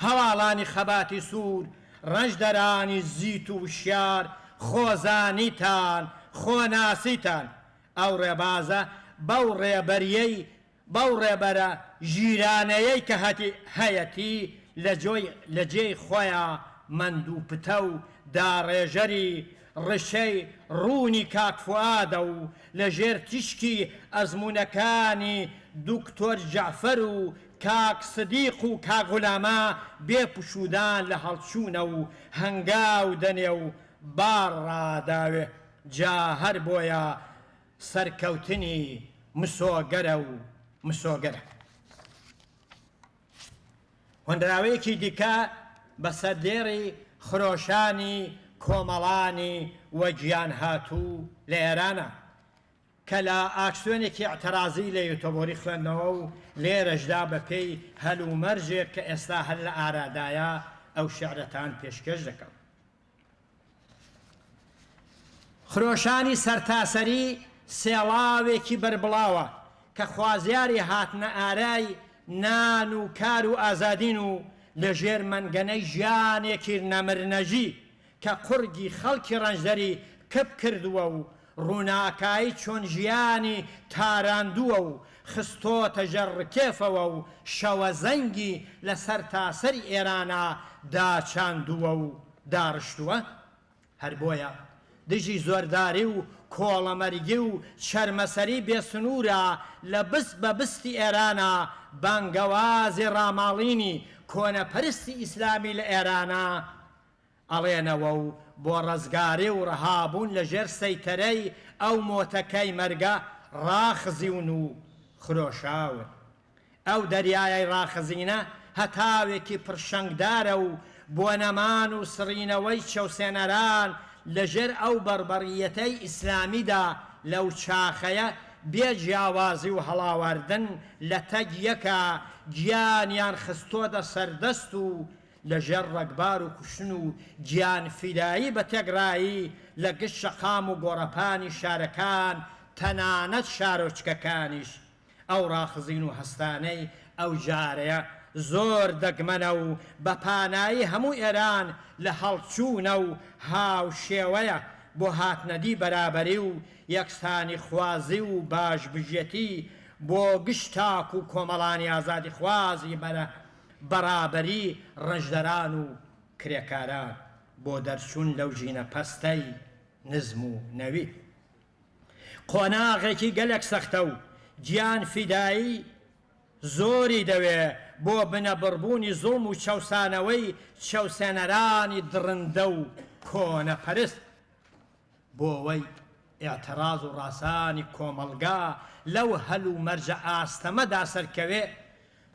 هەواڵانی خەباتی سوور ڕەشدەرانی زیت و وشیار خۆزانیتان خۆناسیتان ئەو ڕێبازە بەو ڕێبەرە ژیرانەیەی کە هەیەتی لە جێی خۆیان مەند و پتە و داڕێژەری ڕشەی ڕوونی کاک فوئادە و لە ژێر تیشکی ئەزمونەکانی دکتۆر جەعفەر و کاک سدیق و کاک غولامە بێپشودان لە هەڵچوونە و هەنگاو دەنێ و بار ڕاداوێ جا هەر بۆیە سەرکەوتنی مسۆگەرە و مسۆگەرە. هۆندراوەیەکی دیکە بە سەردێڕی خرۆشانی کۆمەڵانی وە گیان هاتوو لە ئێرانە کە لە ئاکسیۆنێکی ئەعترازی لە یوتۆبۆری خوێندنەوە و لێرەشدا بە پێی هەلومەرجێک کە ئێستا هەر لە ئارادایە ئەو شێعرەتان پێشکەش دەکەم. خرۆشانی سەرتاسەری سێڵاوێکی بربڵاوە کە خوازیاری هاتنە ئارای نان و کار و ئازادین و لەژێر مەنگەنەی ژیانێکی نەمرنەژی کە قورگی خەڵکی ڕەنجدەری کەپ کردووە و ڕووناکایی چۆن ژیانی تاراندووە و خستۆتە ژەڕکێفەوە و شەوە زەنگی لەسەر تاسەری ئێرانە داچاندووە و داڕشتووە. هەر بۆیە دژی زۆرداری و کۆڵەمەرگی و چەرمەسەری بێسنوورە لە بست بە بستی ئێرانە بانگەوازی ڕاماڵینی کۆنەپەرستی ئیسلامی لە ئێرانە ئەڵێنەوە و بۆ ڕزگاری و ڕەهابوون لە ژێر سەیتەرەی ئەو مۆتەکەی مەرگە ڕاخزیون و خرۆشاون. ئەو دەریایەی ڕاخزینە هەتاوێکی پرشەنگدارە و بۆ نەمان و سڕینەوەی چەوسێنەران لەژێر ئەو بەربەڕیەتەی ئیسلامیدا لەو چاخەیە بێجیاوازی و هەڵاواردن لە تەگ یەکە گیانیان خستۆتە سەردەست و لەژێر ڕەگبار و کوشتن و گیان فیدایی بە تێگرایی لە گشت شەقام و گۆڕەپانی شارەکان تەنانەت شارۆچکەکانیش. ئەو ڕاخزین و هەستانەی ئەو جارەیە زۆر دەگمەنە و بە پانایی هەموو ئێران لە هەڵچوونە و هاو شێوەیە بۆ هاتنەدی بەرابەری و یەکسانی خوازی و باشبژێتی بۆ گشتاک و کۆمەڵانی ئازادی خوازی بەرابەری ڕەشدەران و کرێکاران بۆ دەرچوون لەو ژینە پەستەی نزم و نەوی. قۆناغێکی گەلێک سەختە و گیان فیدایی زۆری دەوێ بۆ بنەبڕبوونی زوڵم و چەوسانەوەی چەوسێنەرانی درندە و کۆنەپەرست بۆ ئەوەی ئێعتراز و ڕاسانی کۆمەڵگا لەو هەل و مەرجە ئاستەمەدا سەرکەوێ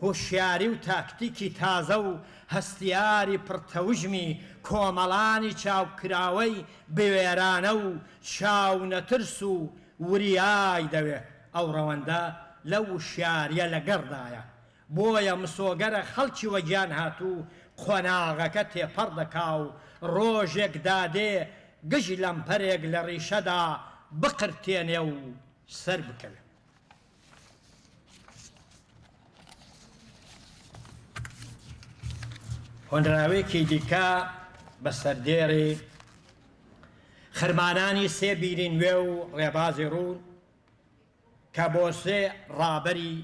هۆشیاری و تاکتیکی تازە و هەستیاری پڕتەوژمی کۆمەڵانی چاوکراوەی بوێرانە و چاونەترس و وریای دەوێ. ئەو ڕەوەندە لەو وشیاریە لەگەڕدایە بۆیە مسۆگەرە خەڵکی وەگیان هاتوو قۆناغەکە تێپەڕ دەکا و ڕۆژێک دادێ گژی لەمپەرێک لە ڕیشەدا بقرتێنێ و سەر بکەوێ. هۆنراوێکی دیکە بە سەردێڕی خرمانانی سێ بیرین وێ و ڕێبازی ڕوون کە بۆ سێ ڕابەری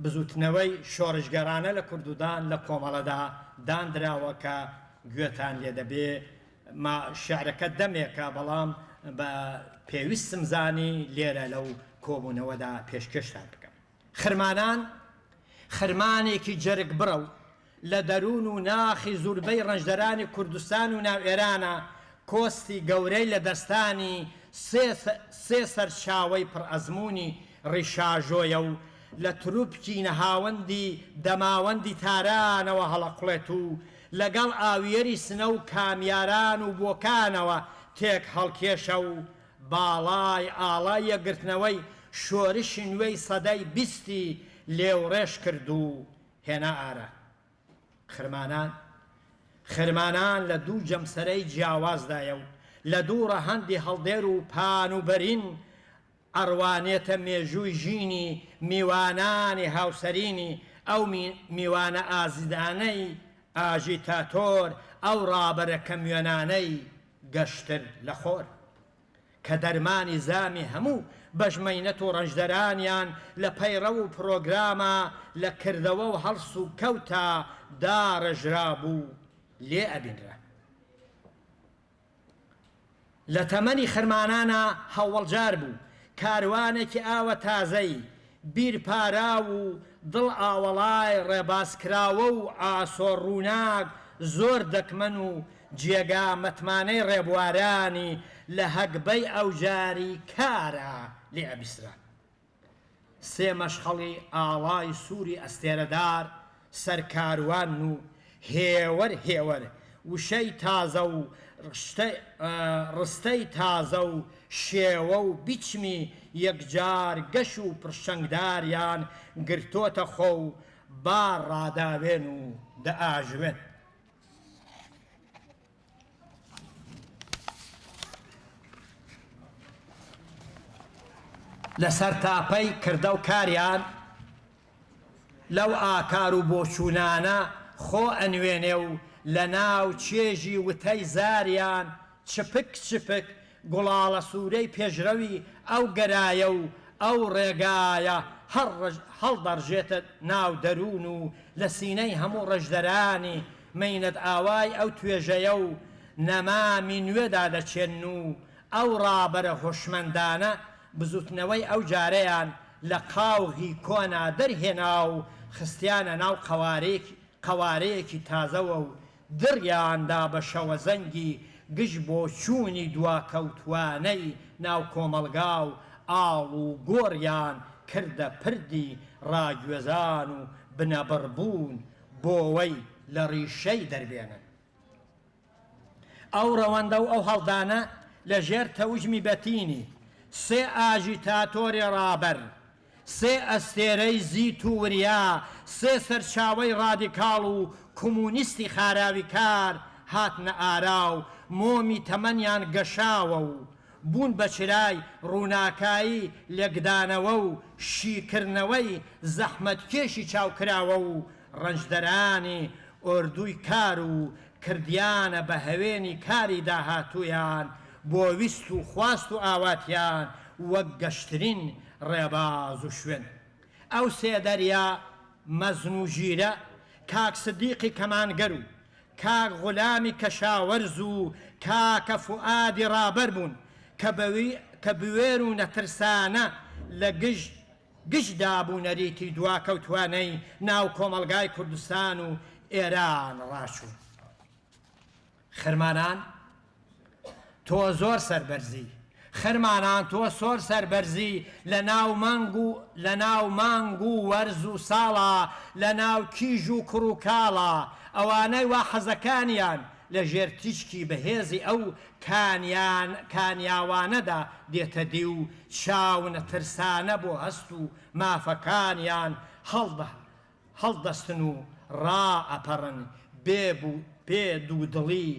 بزوتنەوەی شۆڕشگەرانە لە کوردودان لە کۆمەڵەدا دانراوە کە گوێتان لێ دەبێ شعرەکە دەمێکە بەڵام بە پێویستم زانی لێرە لەو کۆبوونەوەدا پێشکەشتان بکەم. خرمانان خرمانێکی جەرگ بڕە و لە دەروون و ناخی زوربەی ڕەنجدەرانی کوردستان و ناو ئێرانە کۆستی گەورەی لە دەستانی سێ سەرچاوەی پڕ ئەزمموی ڕیشاژۆیە و لە تروپکی نەهاوەندی دەماوەندی تارانەوە هەڵەقڵێت و لەگەڵ ئاویەری سنە و کامیاران و بۆکانەوە تێک هەڵکێشە و باڵای ئاڵای یەگرتنەوەی شۆرشی نوێی سەدەی بیستی لێوڕێش کرد و هێنا ئارە. خرمانان لە دوو جەمسەرەی جیاوازدایە و لە دووڕە هەندی هەڵدێر و پان و بەرین ئەڕوانێتە مێژووی ژینی میوانانی هاوسەرینی ئەو میوانە ئازیدانەی ئاژیتاتۆر ئەو ڕابەرە کەمیۆنانەی گەشتر لە خۆر کە دەرمانی زامی هەموو بەژمەینەت و ڕەنجدەرانیان لە پەیڕە و پرۆگرامە لە کردەوە و هەڵس و کەوتە داڕژرا بوو لێ ئەبینرە. لە تەمەنی خرمانانە هەوڵجار بوو کاروانێکی ئاوە تازەی بیرپارا و دڵ ئاوەڵای ڕێبازکراوە و ئاسۆ ڕووناک زۆر دەکمەن و جێگا مەتمانەی ڕێبوارانی لە هەگبەی ئەوجاری کارە لێ ئەبیسرا. سێ مەشخەڵی ئاڵای سووری ئەستێرەدار سەرکاروان و هێوەر هێوەر وشەی تازە و ڕستەی تازە و شێوە و بیچمی یەکجار گەش و پرشەنگداریان گرتۆتە خۆ و با ڕاداوێن و دەئاژوێن. لەسەر تاپەی کردە و کاریان لەو ئاکار و بۆچوونانە خۆ ئەنوێنێ و لە ناو چێژی وتەی زاریان چپک چپک گوڵاڵە سوورەی پێشرەوی ئەو گەرایە و ئەو ڕێگایە هەڵدەڕژێتە ناو دەروون و لە سینەی هەموو ڕەشدەرانی مەینەت ئاوای ئەو توێژەیە و نەمامی نوێدا دەچێن و ئەو ڕابەرە هۆشمەندانە بزوتنەوەی ئەو جارەیان لە قاوغی کۆنا دەرهێنا و خستیانە ناو قەوارەیەکی تازەوە و دڕیاندا بە شەوە زەنگی گشت بۆ چوونی دواکەوتوانەی ناو کۆمەلگا و ئاڵ و گۆڕیان کردە پردی ڕاگوێزان و بنەبڕبوون بۆەوەی لە ڕیشەی دەربێنن. ئەو ڕەوەندە و ئەو هەڵدانە لە ژێر تەوژمی بەتینی سێ ئاژیتاتۆری ڕابەر، سێ ئەستێرەی زیت و وریا، سێ سەرچاوەی ڕادیکاڵ و کۆمونیستی خاراوی کار هاتنە ئارا و مۆمی تەمەنیان گەشاوە و بوون بە چرای ڕووناکایی لێکدانەوە و شیکردنەوەی زەحمەتکێشی چاوکراوە و ڕەنجدەرانی ئۆردووی کار و کردیانە بە هەوێنی کاری داهاتوویان بۆ ویست و خواست و ئاواتیان وەک گەشترین ڕێباز و شوێن. ئەو سێ دەریا مەزن و ژیرە، کاک سدیقی کەمانگەر و کاک غولامی کەشاوەرز و کاکە فوئادی ڕابەر بوون کە بوێر و نەترسانە لە گشتدا بوو نەریتی دواکەوتوانەی ناو کۆمەلگای کوردستان و ئێران ڕاچوون. خرمانان تۆ زۆر سەربەرزی، خرمانان تۆ سۆر سەربەرزی لە ناو مانگ و وەرز و ساڵە، لە ناو کیژ و کوڕ و کاڵە، ئەوانەی وا حەزەکانیان لە ژێر تیشکی بەهێزی ئەو کانیاوانەدا دێتە دی و چاونە ترسانە بۆ هەست و مافەکانیان هەڵدەستن و ڕائەپەڕن بێ دوودڵی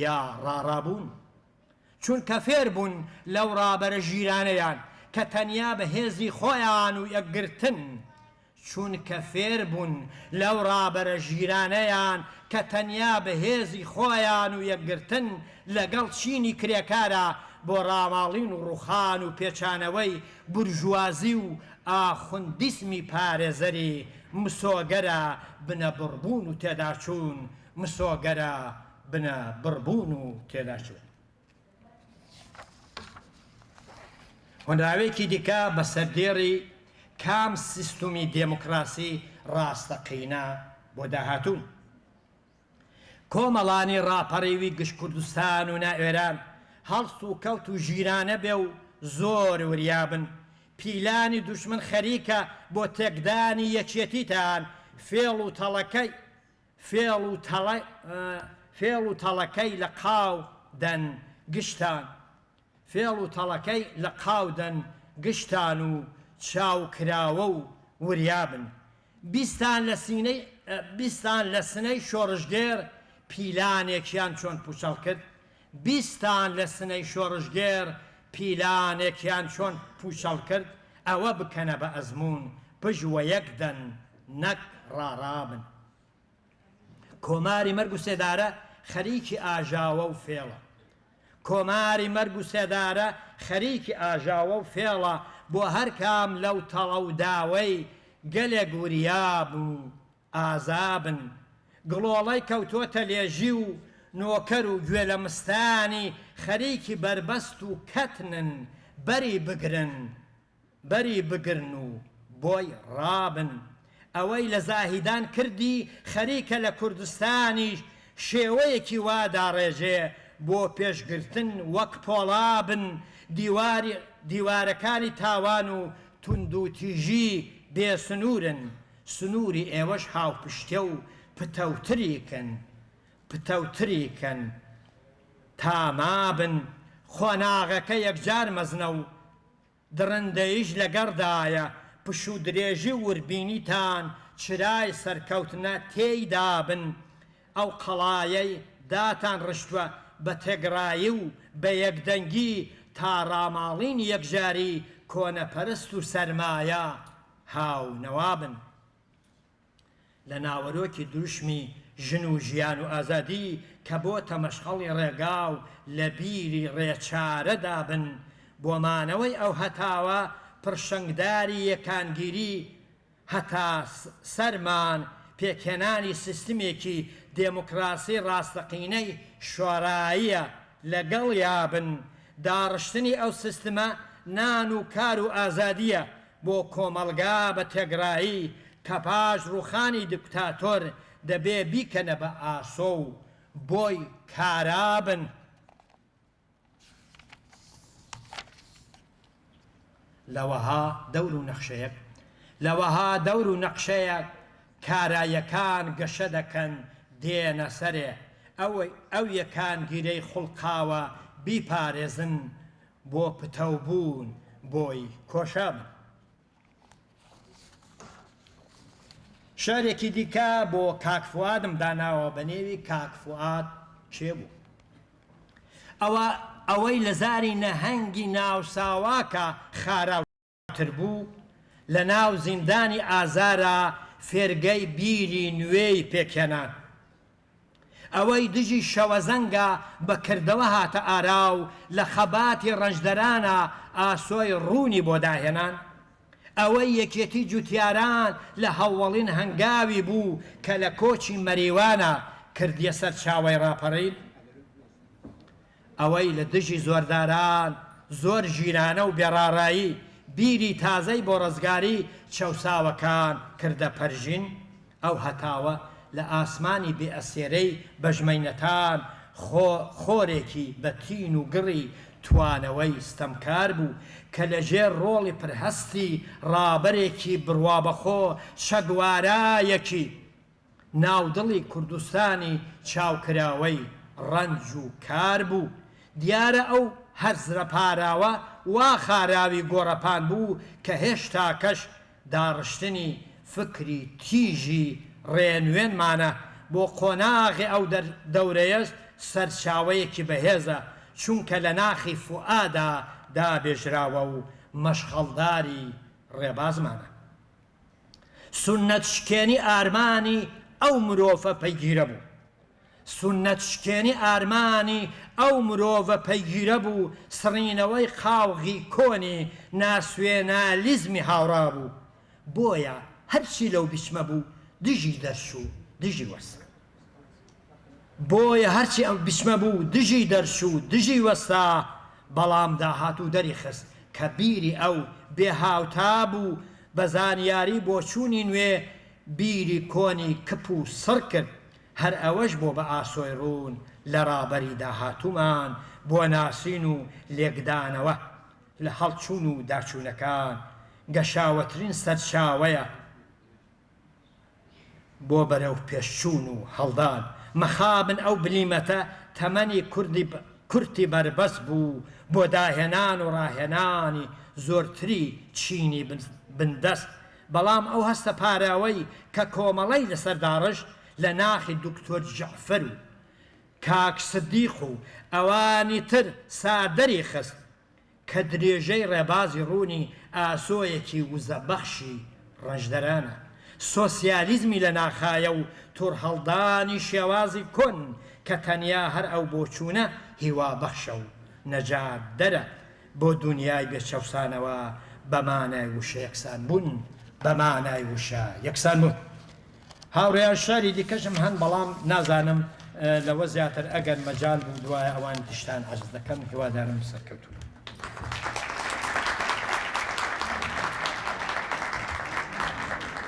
یا ڕاڕابوون. چونکە فێر بوون لەو ڕابەرە ژیرانەیان کە تەنیا بە هێزی خۆیان و یەکگرتن، چونکە فێر بوون لەو ڕابەرە ژیرانەیان کە تەنیا بە هێزی خۆیان و یەکگرتن لەگەڵ چینی کرێکارە بۆ ڕاماڵین و ڕوخان و پێچانەوەی بورژوازی و ئاخوندیسمی پارێزەری مسۆگەرە بنە بڕبوون و تێداچوون، مسۆگەرە بنە بڕبوون و تێداچوون. هۆنراوێکی دیکە بە سەردێڕی کام سیستمی دێموکراسی ڕاستەقینە بۆ داهاتوون. کۆمەڵانی ڕاپەڕێوی گشت کوردستان و نائێران هەڵس و کەوت و ژیرانە بێ و زۆر وریابن، پیلانی دوشمن خەریکە بۆ تێکدانی یەکێتیتان، فێڵ و تەڵەکەی لە قاو دەن گشتان، فێڵ و تەڵەکەی لە قاودەن گشتان و چاوکراوە و وریابن. بیستان لە سنەی شۆڕژگێر پیلانێکیان چۆن پوچەڵ کرد، بیستان لە سنەی شۆڕژگێر پیلانێکیان چۆن پوچەڵ کرد، ئەوە بکەنە بە ئەزمون پژوە یەکدەن نەک ڕاڕابن. کۆماری مەرگ و سێدارە خەریکی ئاژاوە و فێڵە، کۆماری مەرگ و سێدارە خەریکی ئاژاوە و فێڵە بۆ هەر کام لەو تەڵە و داوەی گەلێک وریاب و ئازابن. گڵۆڵەی کەوتۆتە لێژی و نۆکەر و گوێ لە مستانی خەریکی بربەست و کەتنن، بەری بگرن و بۆی ڕابن ئەوەی لە زاهیدان کردی خەریکە لە کوردستانیش شێوەیەکی وا داڕێژێ بۆ پێشگرتن وەک پۆڵابن دیوارەکانی تاوان و تند و تیژی بێسنوورن سنووری ئێوەش هاوپشتێ و پتەوتریکەن تامابن خۆناغەکە یەکجار مەزنە و درندەیش لەگەڕدایە پش و درێژی وربینیتان چرای سەرکەوتنە تێیدابن ئەو قەڵایەی داتان ڕشتووە بە تێگرایی و بە یەکدەنگی تا ڕاماڵین یەکجاری کۆنەپەرست و سەرمایە هاو نەوابن لە ناوەرۆکی دروشمی ژن و ژیان و ئازادی کە بۆ تەمەشخەڵی ڕێگا و لە بیری ڕێچارەدا بن بۆمانەوەی ئەو هەتاوە پڕشنگداری یەکانگیری هەتا سەرمان پێکهێنانی سیستمێکی دێموکراسی ڕاستەقینەی شۆڕاییە لەگەڵ یابن داڕشتنی ئەو سیستمە نان و کار و ئازادیە بۆ کۆمەڵگا بە تێگرایی کە پاش ڕوخانی دیکتاتۆر دەبێ بیکەنە بە ئاسۆ و بۆی کارابن لەوەها دەور و نەخشەیەک کارایەکان گەشە دەکەن دێنە سەرێ ئەو یەکان گیرەی خوڵقاوە بیپارێزن بۆ پتەوبوون بۆی کۆشابن شارێکی دیکە بۆ کاکفوادم داناوە بە نێوی کاکفواد چێ بوو ئەوەی لە زاری نەهەنگی ناوساواکە خاراوتر بوو لە ناو زیندانی ئازارە فێرگەی بیری نوێی پێکهێنان ئەوەی دژی شەوەزەنگە بەکردەوە هاتە ئاراو لە خەباتی ڕەنجدەرانە ئاسۆی ڕوونی بۆ داهێنان ئەوەی یەکێتی جوتیاران لە هەوڵین هەنگاوی بوو کە لە کۆچی مەریوانە کردیە سەر چاوەی ڕاپەڕین ئەوەی لە دژی زۆرداران زۆر ژیرانە و بێڕاڕایی بیری تازەی بۆ ڕزگاری چەوساوەکان کردە پەرژین ئەو هەتاوە لە ئاسمانی بێئەسێرەی بەژمەینەتان خۆرێکی بە تین و گڕی توانەوەی ستەمکار بوو کە لەژێر ڕۆڵی پرهەستی ڕابەرێکی بڕوابەخۆ شەگوارایەکی ناودڵی کوردستانی چاوکراوەی ڕەنج و کار بوو دیارە ئەو هەر زرەپاراوە وا خاراوی گۆڕەپان بوو کە هێشتا کەش داڕشتنی فکری تیژی ڕێنوێنمانە بۆ قۆناغی ئەو دەورەیەش سەرچاوەیەکی بەهێزە چونکە لە ناخی فوئادا دابێژراوە و مەشخەڵداری ڕێبازمانە سونەت شکێنی ئارمانی ئەو مرۆڤە پەیگیرە بوو سونەت شکێنی ئارمانی ئەو مرۆڤە پەیگیرە بوو سڕینەوەی قاوغی کۆنی ناسوێنالیزمی هاوڕا بوو بۆیە هەرچی لەو بیچمە بوو دژی دەرچوو دژی وەستا بۆیە هەرچی ئەو بیچمە بوو دژی دەرچوو دژی وەستا بەڵام داهات و دەری خست کە بیری ئەو بێهاوتا بوو بە زانیاری بۆ چوونی نوێ بیری کۆنی کپ و سڕ کرد هەر ئەوەش بۆ بە ئاسۆی ڕوون لە ڕابەری داهاتومان بۆ ناسین و لێکدانەوە لە هەڵچوون و داچوونەکان گەشاوەترین سەرچاوەیە بۆ بەرەو پێشچوون و هەڵدان مەخابن ئەو بلیمەتە تەمەنی کورتی بەربەست بوو بۆ داهێنان و ڕاهێنانی زۆرتری چینی بندەست بەڵام ئەو هەستە پاراوەی کە کۆمەڵەی لەسەر داڕژ لە ناخی دکتۆر جەعفەر و کاک سدیق و ئەوانی تر سادەری خست کە درێژەی ڕێبازی ڕوونی ئاسۆیەکی وزەبەخشی ڕەنجدەرانە سۆسیالیزمی لە ناخایە و توڕ هەڵدانی شێوازی کۆن کە تەنیا هەر ئەو بۆچوونە هیوا بەخشە و نەجات دەرە بۆ دنیای بێچەوسانەوە بەمانای وشە یەکسان بوون بەمانای وشە یەکسان بوون هاوڕێیان شاری دیکەشم هەن بەڵام نازانم لەوە زیاتر ئەگەر مەجال بوو دوایە ئەوان تشتان عەرز دەکەم هیوادارم سەرکەوتوو